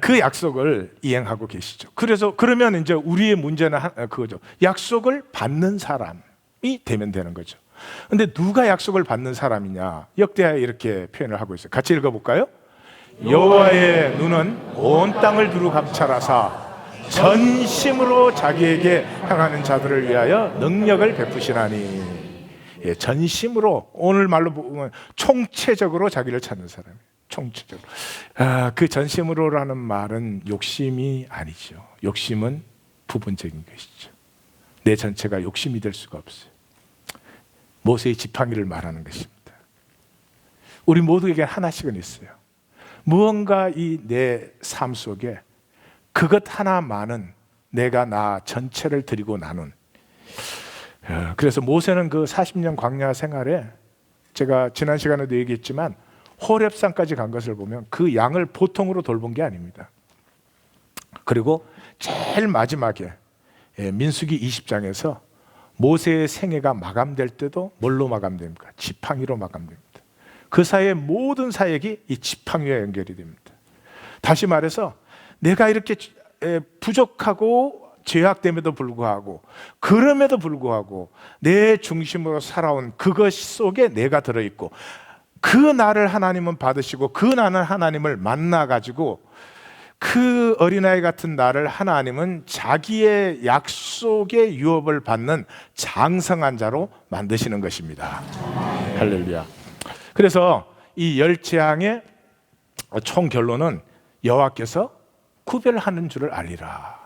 [SPEAKER 1] 그 약속을 이행하고 계시죠. 그래서 그러면 이제 우리의 문제는 그거죠. 약속을 받는 사람이 되면 되는 거죠. 근데 누가 약속을 받는 사람이냐? 역대하에 이렇게 표현을 하고 있어요. 같이 읽어볼까요? 여호와의 눈은 온 땅을 두루 감찰하사 전심으로 자기에게 향하는 자들을 위하여 능력을 베푸시나니. 예, 전심으로, 오늘 말로 보면 총체적으로 자기를 찾는 사람이에요. 총체적으로. 그 전심으로라는 말은 욕심이 아니죠. 욕심은 부분적인 것이죠. 내 전체가 욕심이 될 수가 없어요. 모세의 지팡이를 말하는 것입니다. 우리 모두에게 하나씩은 있어요. 무언가 이 내 삶 속에 그것 하나만은 내가 나 전체를 드리고 나눈. 그래서 모세는 그 40년 광야 생활에 제가 지난 시간에도 얘기했지만 호렙산까지 간 것을 보면 그 양을 보통으로 돌본 게 아닙니다. 그리고 제일 마지막에 민수기 20장에서 모세의 생애가 마감될 때도 뭘로 마감됩니까? 지팡이로 마감됩니다. 그 사이의 모든 사역이 이 지팡이와 연결이 됩니다. 다시 말해서 내가 이렇게 부족하고 죄악됨에도 불구하고 그럼에도 불구하고 내 중심으로 살아온 그것 속에 내가 들어있고 그 나를 하나님은 받으시고 그 나는 하나님을 만나가지고 그 어린아이 같은 나를 하나님은 자기의 약속의 유업을 받는 장성한 자로 만드시는 것입니다. 할렐루야. 그래서 이 열 재앙의 총 결론은 여호와께서 구별하는 줄을 알리라.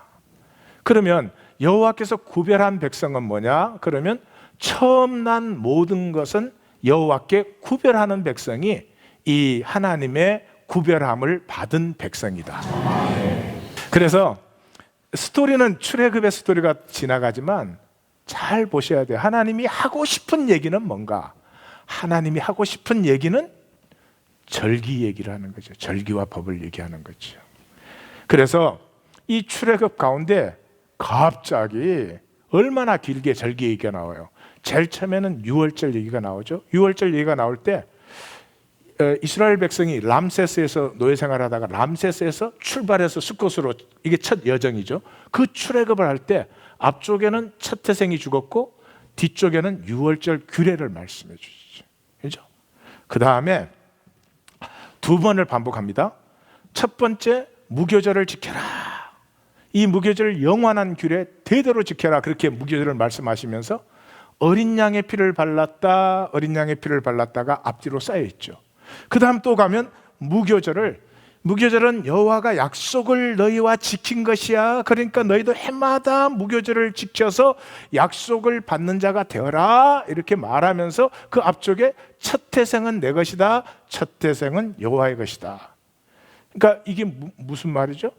[SPEAKER 1] 그러면 여호와께서 구별한 백성은 뭐냐? 그러면 처음 난 모든 것은 여호와께 구별하는 백성이 이 하나님의 구별함을 받은 백성이다. 그래서 스토리는 출애굽의 스토리가 지나가지만 잘 보셔야 돼요. 하나님이 하고 싶은 얘기는 뭔가? 하나님이 하고 싶은 얘기는 절기 얘기를 하는 거죠. 절기와 법을 얘기하는 거죠. 그래서 이 출애굽 가운데 갑자기 얼마나 길게 절기 얘기가 나와요. 제일 처음에는 유월절 얘기가 나오죠. 유월절 얘기가 나올 때 이스라엘 백성이 람세스에서 노예 생활하다가 람세스에서 출발해서 수컷으로, 이게 첫 여정이죠. 그 출애굽을 할 때 앞쪽에는 첫 태생이 죽었고 뒤쪽에는 유월절 규례를 말씀해 주시죠. 그렇죠? 그 다음에 두 번을 반복합니다. 첫 번째, 무교절을 지켜라. 이 무교절 영원한 규례 대대로 지켜라. 그렇게 무교절을 말씀하시면서 어린 양의 피를 발랐다, 어린 양의 피를 발랐다가 앞뒤로 쌓여 있죠. 그 다음 또 가면 무교절을 무교절은 여호와가 약속을 너희와 지킨 것이야. 그러니까 너희도 해마다 무교절을 지켜서 약속을 받는 자가 되어라. 이렇게 말하면서 그 앞쪽에 첫 태생은 내 것이다. 첫 태생은 여호와의 것이다. 그러니까 이게 무슨 말이죠?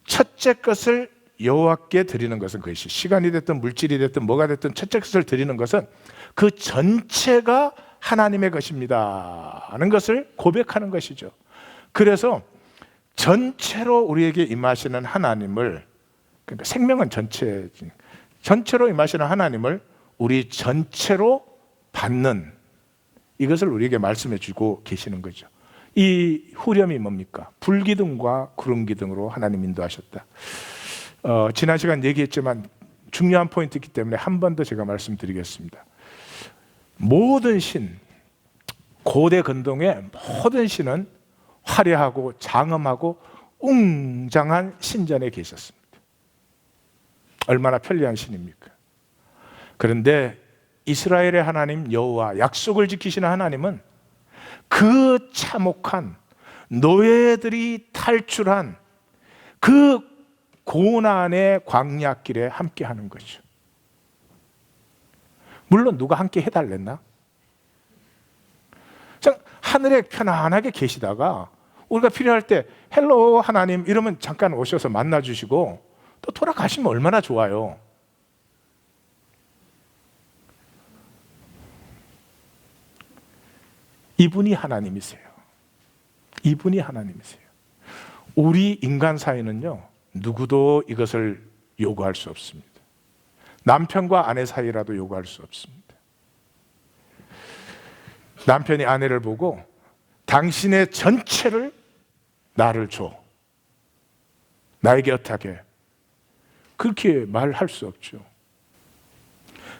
[SPEAKER 1] 첫째 것을 여호와께 드리는 것은, 그것이 시간이 됐든 물질이 됐든 뭐가 됐든 첫째 것을 드리는 것은 그 전체가 하나님의 것입니다 하는 것을 고백하는 것이죠. 그래서 전체로 우리에게 임하시는 하나님을, 그러니까 생명은 전체로 임하시는 하나님을 우리 전체로 받는, 이것을 우리에게 말씀해 주고 계시는 거죠. 이 후렴이 뭡니까? 불기둥과 구름기둥으로 하나님 인도하셨다. 지난 시간 얘기했지만 중요한 포인트이기 때문에 한 번 더 제가 말씀드리겠습니다. 모든 신, 고대 근동의 모든 신은 화려하고 장엄하고 웅장한 신전에 계셨습니다. 얼마나 편리한 신입니까? 그런데 이스라엘의 하나님 여호와, 약속을 지키시는 하나님은 그 참혹한 노예들이 탈출한 그 고난의 광야길에 함께 하는 거죠. 물론 누가 함께 해달랬나? 하늘에 편안하게 계시다가 우리가 필요할 때 헬로 하나님 이러면 잠깐 오셔서 만나주시고 또 돌아가시면 얼마나 좋아요. 이분이 하나님이세요. 이분이 하나님이세요. 우리 인간 사이는요, 누구도 이것을 요구할 수 없습니다. 남편과 아내 사이라도 요구할 수 없습니다. 남편이 아내를 보고 당신의 전체를 나를 줘, 나에게 어떻게, 그렇게 말할 수 없죠.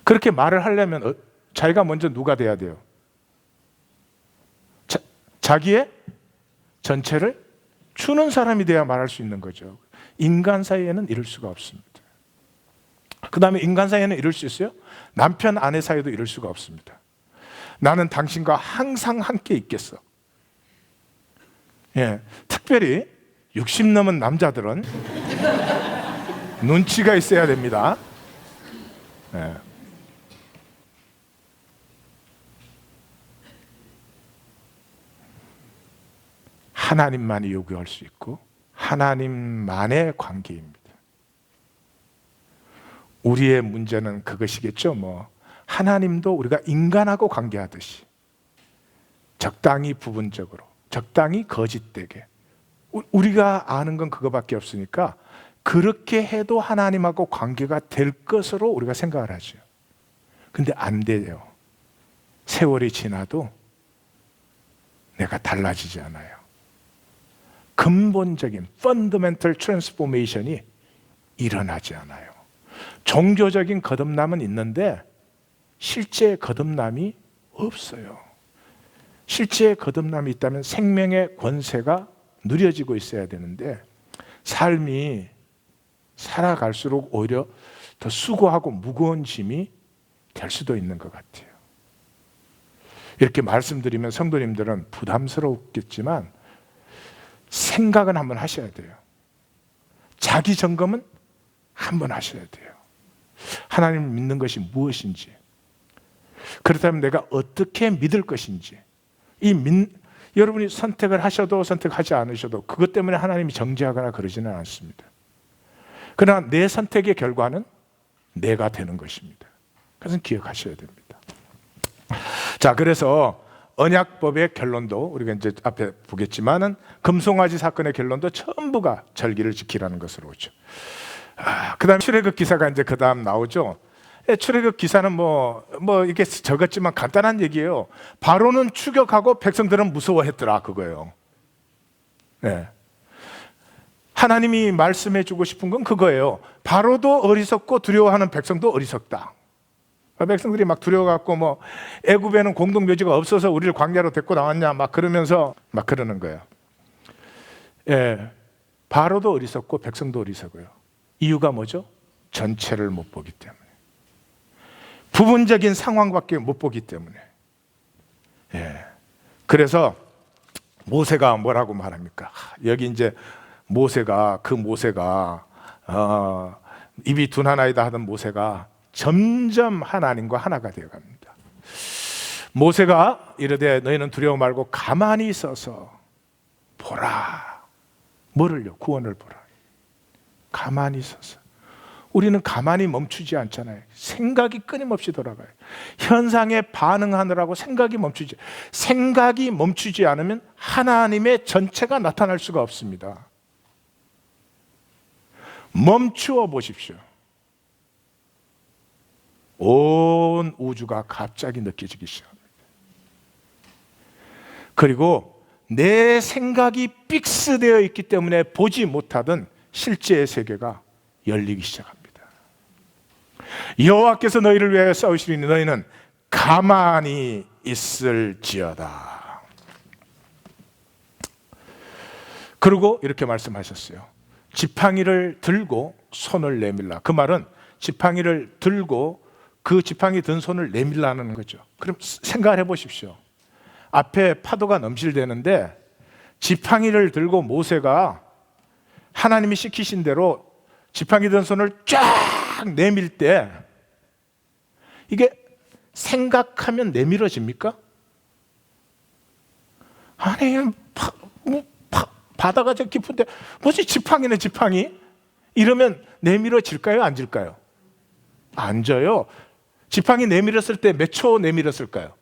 [SPEAKER 1] 그렇게 말을 하려면 자기가 먼저 누가 돼야 돼요? 자기의 전체를 주는 사람이 돼야 말할 수 있는 거죠. 인간 사이에는 이럴 수가 없습니다. 그 다음에 인간 사이에는 이럴 수 있어요? 남편 아내 사이도 이럴 수가 없습니다. 나는 당신과 항상 함께 있겠어. 예, 특별히 60 넘은 남자들은 눈치가 있어야 됩니다. 예. 하나님만이 요구할 수 있고 하나님만의 관계입니다. 우리의 문제는 그것이겠죠. 하나님도 우리가 인간하고 관계하듯이 적당히 부분적으로, 적당히 거짓되게, 우리가 아는 건 그거밖에 없으니까 그렇게 해도 하나님하고 관계가 될 것으로 우리가 생각을 하죠. 근데 안 돼요. 세월이 지나도 내가 달라지지 않아요. 근본적인 fundamental transformation이 일어나지 않아요. 종교적인 거듭남은 있는데 실제 거듭남이 없어요. 실제 거듭남이 있다면 생명의 권세가 누려지고 있어야 되는데 삶이 살아갈수록 오히려 더 수고하고 무거운 짐이 될 수도 있는 것 같아요. 이렇게 말씀드리면 성도님들은 부담스럽겠지만 생각은 한번 하셔야 돼요. 자기 점검은 한번 하셔야 돼요. 하나님을 믿는 것이 무엇인지, 그렇다면 내가 어떻게 믿을 것인지, 여러분이 선택을 하셔도 선택하지 않으셔도 그것 때문에 하나님이 정죄하거나 그러지는 않습니다. 그러나 내 선택의 결과는 내가 되는 것입니다. 그것은 기억하셔야 됩니다. 자, 그래서 언약법의 결론도 우리가 이제 앞에 보겠지만은 금송아지 사건의 결론도 전부가 절기를 지키라는 것으로 오죠. 그다음 출애굽 기사가 이제 그다음 나오죠. 출애굽 기사는 이게 적었지만 간단한 얘기예요. 바로는 추격하고 백성들은 무서워했더라, 그거예요. 네. 하나님이 말씀해 주고 싶은 건 그거예요. 바로도 어리석고 두려워하는 백성도 어리석다. 백성들이 막 두려워갖고 애굽에는 공동묘지가 없어서 우리를 광야로 데리고 나왔냐 막 그러면서 막 그러는 거예요. 예, 바로도 어리석고 백성도 어리석어요. 이유가 뭐죠? 전체를 못 보기 때문에, 부분적인 상황밖에 못 보기 때문에. 예, 그래서 모세가 뭐라고 말합니까? 여기 이제 모세가 입이 둔하나이다 하던 모세가 점점 하나님과 하나가 되어갑니다. 모세가 이르되 너희는 두려워 말고 가만히 있어서 보라. 뭐를요? 구원을 보라. 가만히 있어서. 우리는 가만히 멈추지 않잖아요. 생각이 끊임없이 돌아가요. 현상에 반응하느라고 생각이 멈추지 않으면 하나님의 전체가 나타날 수가 없습니다. 멈추어 보십시오. 온 우주가 갑자기 느껴지기 시작합니다. 그리고 내 생각이 픽스되어 있기 때문에 보지 못하던 실제의 세계가 열리기 시작합니다. 여호와께서 너희를 위하여 싸우시리니 너희는 가만히 있을지어다. 그리고 이렇게 말씀하셨어요. 지팡이를 들고 손을 내밀라. 그 말은 지팡이를 들고 그 지팡이 든 손을 내밀라는 거죠. 그럼 생각을 해보십시오. 앞에 파도가 넘실대는데 지팡이를 들고 모세가 하나님이 시키신 대로 지팡이 든 손을 쫙 내밀 때 이게 생각하면 내밀어집니까? 아니 바다가 저 깊은데 뭐지 지팡이네 지팡이? 이러면 내밀어질까요? 안 질까요? 안 져요. 지팡이 내밀었을 때 몇 초 내밀었을까요?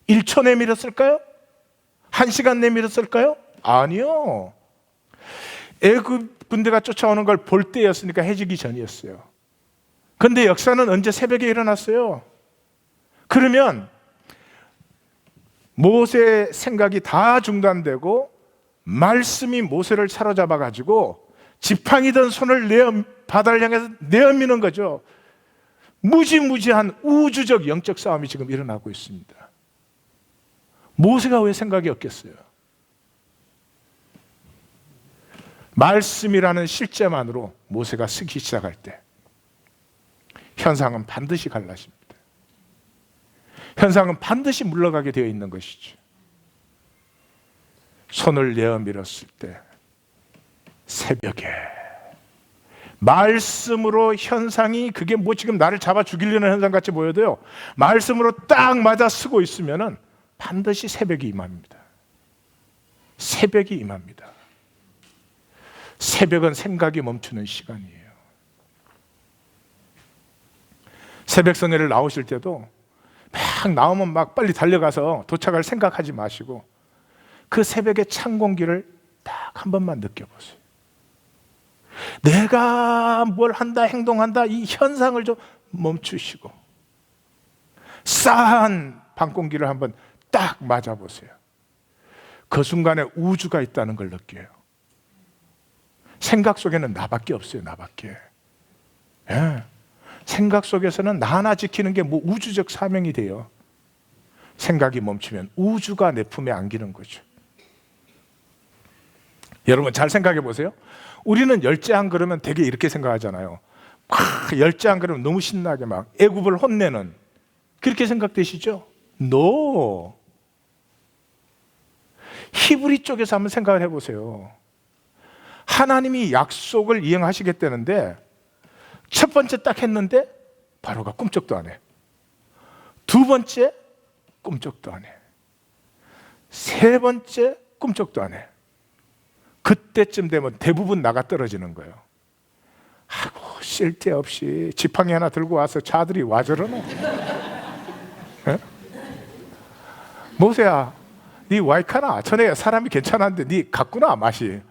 [SPEAKER 1] 1초 내밀었을까요? 1시간 내밀었을까요? 아니요. 애굽 군대가 쫓아오는 걸 볼 때였으니까 해지기 전이었어요. 그런데 역사는 언제 새벽에 일어났어요? 그러면 모세의 생각이 다 중단되고 말씀이 모세를 사로잡아 가지고 지팡이든 손을 바다를 향해서 내어미는 거죠. 무지무지한 우주적 영적 싸움이 지금 일어나고 있습니다. 모세가 왜 생각이 없겠어요? 말씀이라는 실제만으로 모세가 쓰기 시작할 때 현상은 반드시 갈라집니다. 현상은 반드시 물러가게 되어 있는 것이죠. 손을 내어 밀었을 때 새벽에 말씀으로 현상이 그게 뭐 지금 나를 잡아 죽이려는 현상 같이 보여도요, 말씀으로 딱 맞아 쓰고 있으면은 반드시 새벽이 임합니다. 새벽이 임합니다. 새벽은 생각이 멈추는 시간이에요. 새벽 성회를 나오실 때도 막 나오면 막 빨리 달려가서 도착할 생각하지 마시고 그 새벽의 찬 공기를 딱 한 번만 느껴보세요. 내가 뭘 한다, 행동한다, 이 현상을 좀 멈추시고 싸한 밤 공기를 한번 딱 맞아보세요. 그 순간에 우주가 있다는 걸 느껴요. 생각 속에는 나밖에 없어요. 나밖에. 예. 생각 속에서는 나 하나 지키는 게 뭐 우주적 사명이 돼요. 생각이 멈추면 우주가 내 품에 안기는 거죠. 여러분 잘 생각해 보세요. 우리는 열재한 그러면 되게 이렇게 생각하잖아요. 막 열재한 그러면 너무 신나게 막 애굽을 혼내는, 그렇게 생각되시죠? No. 히브리 쪽에서 한번 생각을 해보세요. 하나님이 약속을 이행하시겠다는데 첫 번째 딱 했는데 바로가 꿈쩍도 안 해. 두 번째 꿈쩍도 안 해. 세 번째 꿈쩍도 안 해. 그때쯤 되면 대부분 나가 떨어지는 거예요. 아이고 쓸데없이 지팡이 하나 들고 와서 자들이 와 저러노. 모세야 네 와이카나 전에 사람이 괜찮았는데 네 갔구나 맛이.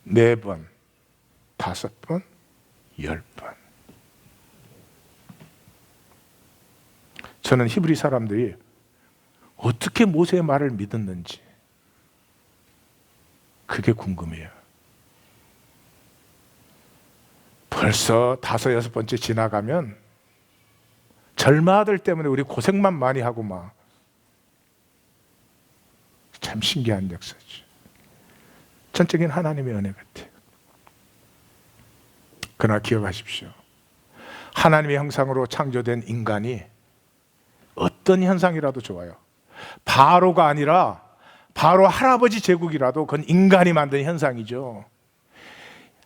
[SPEAKER 1] 4번, 5번, 10번. 저는 히브리 사람들이 어떻게 모세의 말을 믿었는지 그게 궁금해요. 벌써 5, 6번째 지나가면 절마들 때문에 우리 고생만 많이 하고 막 참 신기한 역사죠. 전적인 하나님의 은혜 같아요. 그러나 기억하십시오. 하나님의 형상으로 창조된 인간이 어떤 현상이라도 좋아요. 바로가 아니라 바로 할아버지 제국이라도 그건 인간이 만든 현상이죠.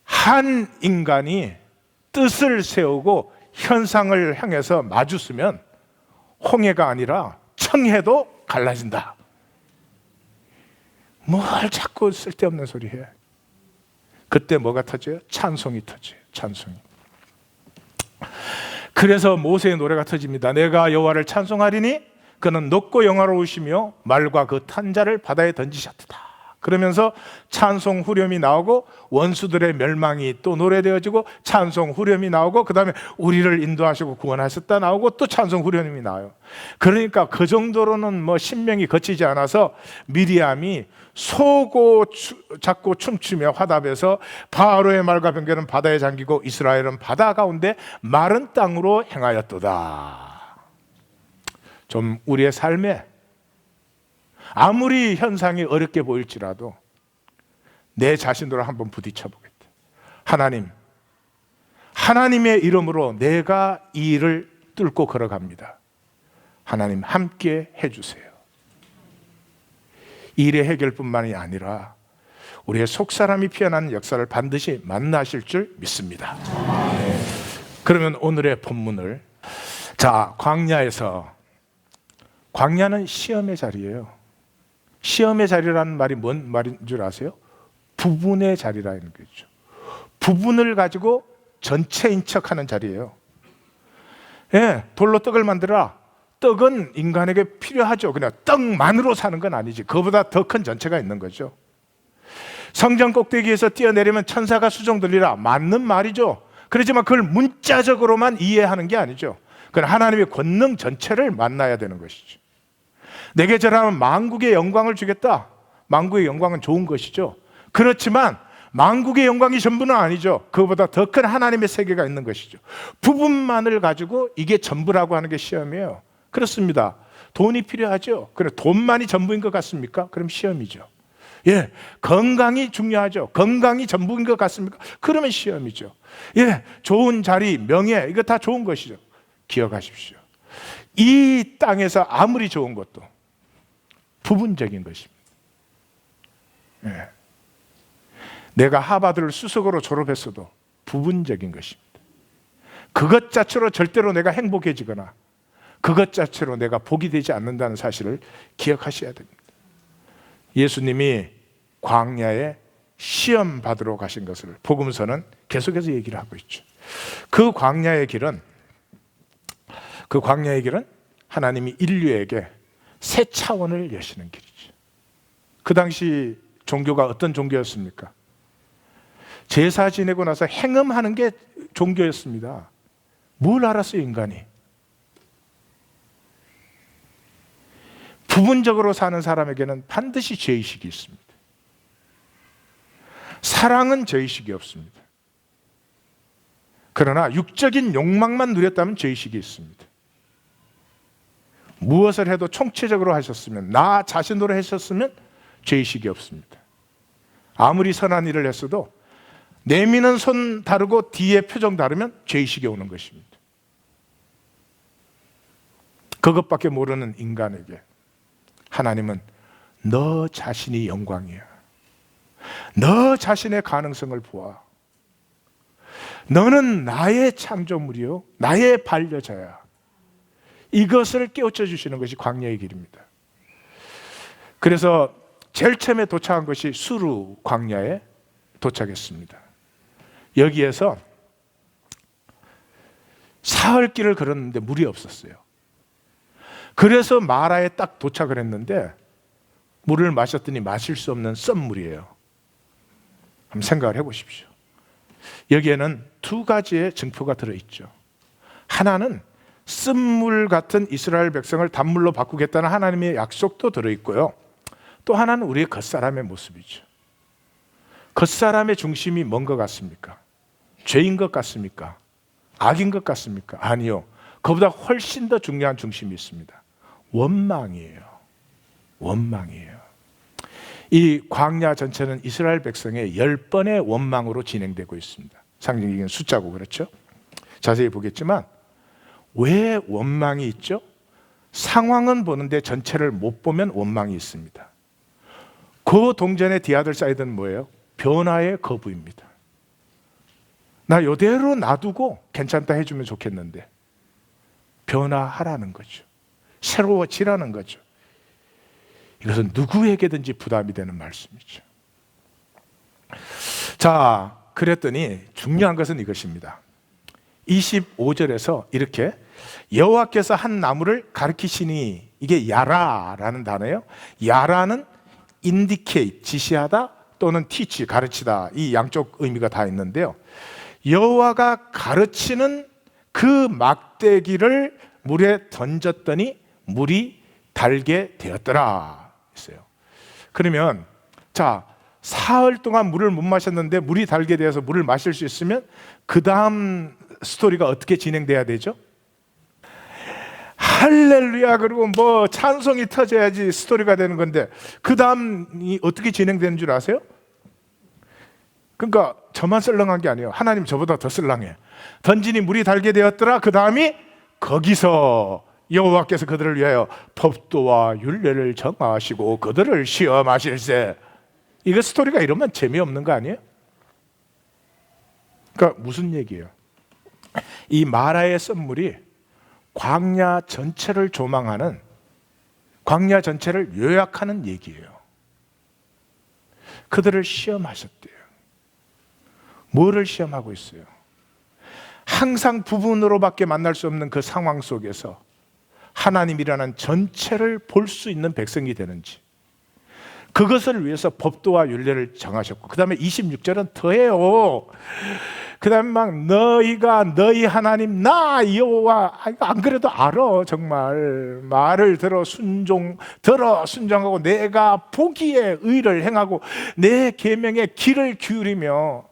[SPEAKER 1] 한 인간이 뜻을 세우고 현상을 향해서 마주쓰면 홍해가 아니라 청해도 갈라진다. 뭘 자꾸 쓸데없는 소리 해. 그때 뭐가 터져요? 찬송이 터져요. 찬송이. 그래서 모세의 노래가 터집니다. 내가 여호와를 찬송하리니 그는 높고 영화로우시며 말과 그 탄 자를 바다에 던지셨다. 그러면서 찬송 후렴이 나오고 원수들의 멸망이 또 노래되어지고 찬송 후렴이 나오고 그 다음에 우리를 인도하시고 구원하셨다 나오고 또 찬송 후렴이 나와요. 그러니까 그 정도로는 뭐 신명이 거치지 않아서 미리암이 소고 잡고 춤추며 화답해서 바로의 말과 병거는 바다에 잠기고 이스라엘은 바다 가운데 마른 땅으로 행하였도다. 좀 우리의 삶에 아무리 현상이 어렵게 보일지라도 내 자신으로 한번 부딪혀 보겠다. 하나님, 하나님의 이름으로 내가 이 일을 뚫고 걸어갑니다. 하나님 함께 해주세요. 일의 해결뿐만이 아니라 우리의 속사람이 피어나는 역사를 반드시 만나실 줄 믿습니다. 그러면 오늘의 본문을, 자, 광야는 시험의 자리예요. 시험의 자리라는 말이 뭔 말인 줄 아세요? 부분의 자리라는 거죠. 부분을 가지고 전체인 척하는 자리예요. 예, 돌로 떡을 만들어라. 떡은 인간에게 필요하죠. 그냥 떡만으로 사는 건 아니지. 그보다 더 큰 전체가 있는 거죠. 성전 꼭대기에서 뛰어내리면 천사가 수종 들리라. 맞는 말이죠. 그렇지만 그걸 문자적으로만 이해하는 게 아니죠. 그건 하나님의 권능 전체를 만나야 되는 것이죠. 내게 절하면 만국의 영광을 주겠다. 만국의 영광은 좋은 것이죠. 그렇지만 만국의 영광이 전부는 아니죠. 그보다 더 큰 하나님의 세계가 있는 것이죠. 부분만을 가지고 이게 전부라고 하는 게 시험이에요. 그렇습니다. 돈이 필요하죠. 그래, 돈만이 전부인 것 같습니까? 그럼 시험이죠. 예, 건강이 중요하죠. 건강이 전부인 것 같습니까? 그러면 시험이죠. 예, 좋은 자리, 명예, 이거 다 좋은 것이죠. 기억하십시오. 이 땅에서 아무리 좋은 것도 부분적인 것입니다. 예. 내가 하버드를 수석으로 졸업했어도 부분적인 것입니다. 그것 자체로 절대로 내가 행복해지거나 그것 자체로 내가 복이 되지 않는다는 사실을 기억하셔야 됩니다. 예수님이 광야에 시험 받으러 가신 것을 복음서는 계속해서 얘기를 하고 있죠. 그 광야의 길은 하나님이 인류에게 새 차원을 여시는 길이죠. 그 당시 종교가 어떤 종교였습니까? 제사 지내고 나서 행음하는 게 종교였습니다. 뭘 알았어요, 인간이? 부분적으로 사는 사람에게는 반드시 죄의식이 있습니다. 사랑은 죄의식이 없습니다. 그러나 육적인 욕망만 누렸다면 죄의식이 있습니다. 무엇을 해도 총체적으로 하셨으면, 나 자신으로 하셨으면 죄의식이 없습니다. 아무리 선한 일을 했어도 내미는 손 다르고 뒤에 표정 다르면 죄의식이 오는 것입니다. 그것밖에 모르는 인간에게 하나님은 너 자신이 영광이야. 너 자신의 가능성을 보아. 너는 나의 창조물이요, 나의 반려자야. 이것을 깨우쳐 주시는 것이 광야의 길입니다. 그래서 제일 처음에 도착한 것이 수루 광야에 도착했습니다. 여기에서 사흘길을 걸었는데 물이 없었어요. 그래서 마라에 딱 도착을 했는데 물을 마셨더니 마실 수 없는 썸물이에요. 한번 생각을 해보십시오. 여기에는 두 가지의 증표가 들어있죠. 하나는 쓴물 같은 이스라엘 백성을 단물로 바꾸겠다는 하나님의 약속도 들어있고요. 또 하나는 우리의 겉사람의 모습이죠. 겉사람의 중심이 뭔 것 같습니까? 죄인 것 같습니까? 악인 것 같습니까? 아니요. 그보다 훨씬 더 중요한 중심이 있습니다. 원망이에요. 원망이에요. 이 광야 전체는 이스라엘 백성의 10번의 원망으로 진행되고 있습니다. 상징적인 숫자고 그렇죠? 자세히 보겠지만 왜 원망이 있죠? 상황은 보는데 전체를 못 보면 원망이 있습니다. 그 동전의 디아들 사이드는 뭐예요? 변화의 거부입니다. 나 이대로 놔두고 괜찮다 해주면 좋겠는데 변화하라는 거죠. 새로워지라는 거죠. 이것은 누구에게든지 부담이 되는 말씀이죠. 자, 그랬더니 중요한 것은 이것입니다. 25절에서 이렇게 여호와께서 한 나무를 가르치시니, 이게 야라라는 단어예요. 야라는 indicate, 지시하다 또는 teach, 가르치다, 이 양쪽 의미가 다 있는데요. 여호와가 가르치는 그 막대기를 물에 던졌더니 물이 달게 되었더라 했어요. 그러면 자, 사흘 동안 물을 못 마셨는데 물이 달게 되어서 물을 마실 수 있으면 그 다음 스토리가 어떻게 진행돼야 되죠? 할렐루야 그리고 뭐 찬송이 터져야지 스토리가 되는 건데 그 다음이 어떻게 진행되는 줄 아세요? 그러니까 저만 썰렁한 게 아니에요. 하나님 저보다 더 썰렁해. 던지니 물이 달게 되었더라. 그 다음이 거기서 여호와께서 그들을 위하여 법도와 율례를 정하시고 그들을 시험하실세. 이거 스토리가 이러면 재미없는 거 아니에요? 그러니까 무슨 얘기예요? 이 마라의 썬물이 광야 전체를 조망하는, 광야 전체를 요약하는 얘기예요. 그들을 시험하셨대요. 뭐를 시험하고 있어요? 항상 부분으로밖에 만날 수 없는 그 상황 속에서 하나님이라는 전체를 볼 수 있는 백성이 되는지, 그것을 위해서 법도와 율례를 정하셨고, 그 다음에 26절은 더해요. 그 다음에 막 너희가 너희 하나님 나 여호와, 안 그래도 알아. 정말 말을 들어 순종하고 내가 보기에 의를 행하고 내 계명에 귀를 기울이며.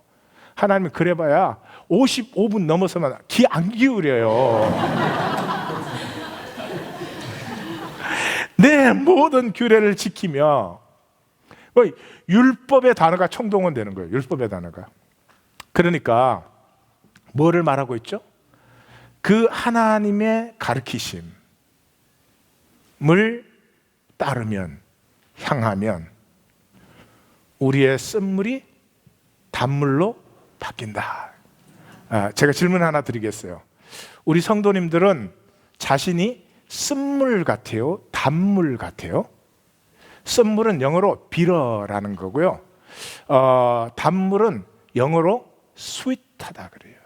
[SPEAKER 1] 하나님은 그래봐야 55분 넘어서면 귀 안 기울여요. 내 모든 규례를 지키며. 율법의 단어가 총동원되는 거예요. 율법의 단어가. 그러니까 뭐를 말하고 있죠? 그 하나님의 가르치심을 따르면, 향하면 우리의 쓴물이 단물로 바뀐다. 제가 질문 하나 드리겠어요. 우리 성도님들은 자신이 쓴물 같아요? 단물 같아요? 쓴물은 영어로 비러라는 거고요. 단물은 영어로 스윗하다 그래요.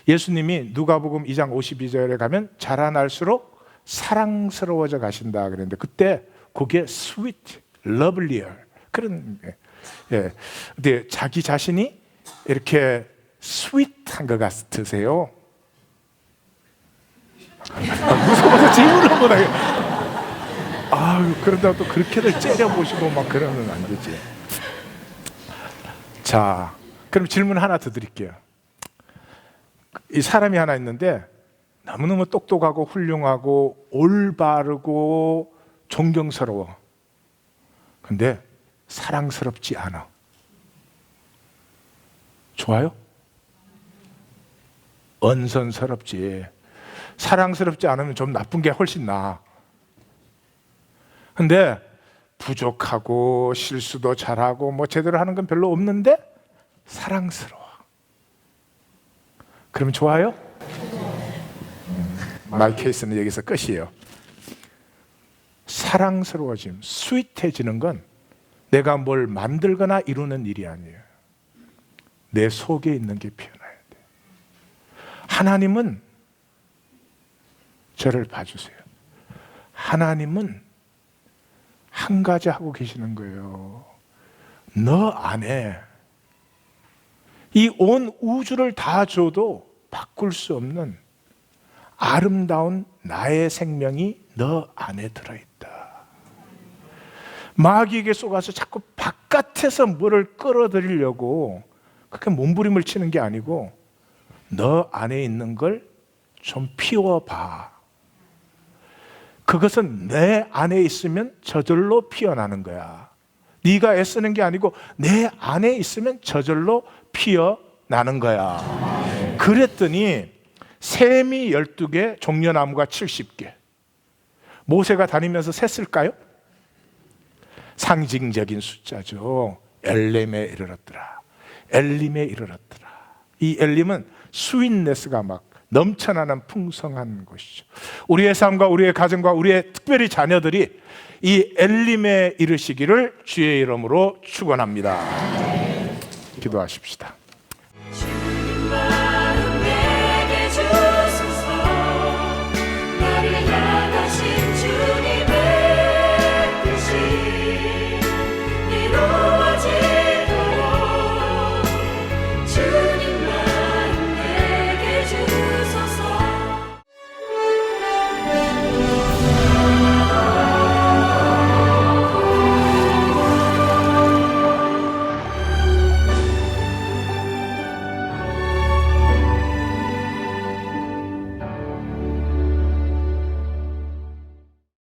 [SPEAKER 1] 예수님이 누가복음 2장 52절에 가면 자라날수록 사랑스러워져 가신다 그랬는데 그때 그게 sweet, lovelier 그런 예. 근데 자기 자신이 이렇게 스윗한 것 같으세요? 무서워서 질문을 못하게. 아유, 그러다가 또 그렇게들 째려보시고 막 그러면 안 되지. 자, 그럼 질문 하나 더 드릴게요. 이 사람이 하나 있는데 너무너무 똑똑하고 훌륭하고 올바르고 존경스러워. 근데 사랑스럽지 않아. 좋아요? 언선스럽지. 사랑스럽지 않으면 좀 나쁜 게 훨씬 나아. 근데 부족하고 실수도 잘하고 뭐 제대로 하는 건 별로 없는데 사랑스러워. 그러면 좋아요? 마이 케이스는 여기서 끝이에요. 사랑스러워짐, 스윗해지는 건 내가 뭘 만들거나 이루는 일이 아니에요. 내 속에 있는 게 피어나야 돼. 하나님은 저를 봐주세요. 하나님은 한 가지 하고 계시는 거예요. 너 안에 이 온 우주를 다 줘도 바꿀 수 없는 아름다운 나의 생명이 너 안에 들어있다. 마귀에게 속아서 자꾸 바깥에서 뭐를 끌어들이려고 그렇게 몸부림을 치는 게 아니고 너 안에 있는 걸 좀 피워봐. 그것은 내 안에 있으면 저절로 피어나는 거야. 네가 애쓰는 게 아니고 내 안에 있으면 저절로 피어나는 거야. 그랬더니 샘이 12개, 종려나무가 70개, 모세가 다니면서 셌을까요? 상징적인 숫자죠. 엘림에 이르렀더라. 엘림에 이르렀더라. 이 엘림은 스윗네스가 막 넘쳐나는 풍성한 곳이죠. 우리의 삶과 우리의 가정과 우리의 특별히 자녀들이 이 엘림에 이르시기를 주의 이름으로 축원합니다. 기도하십시다.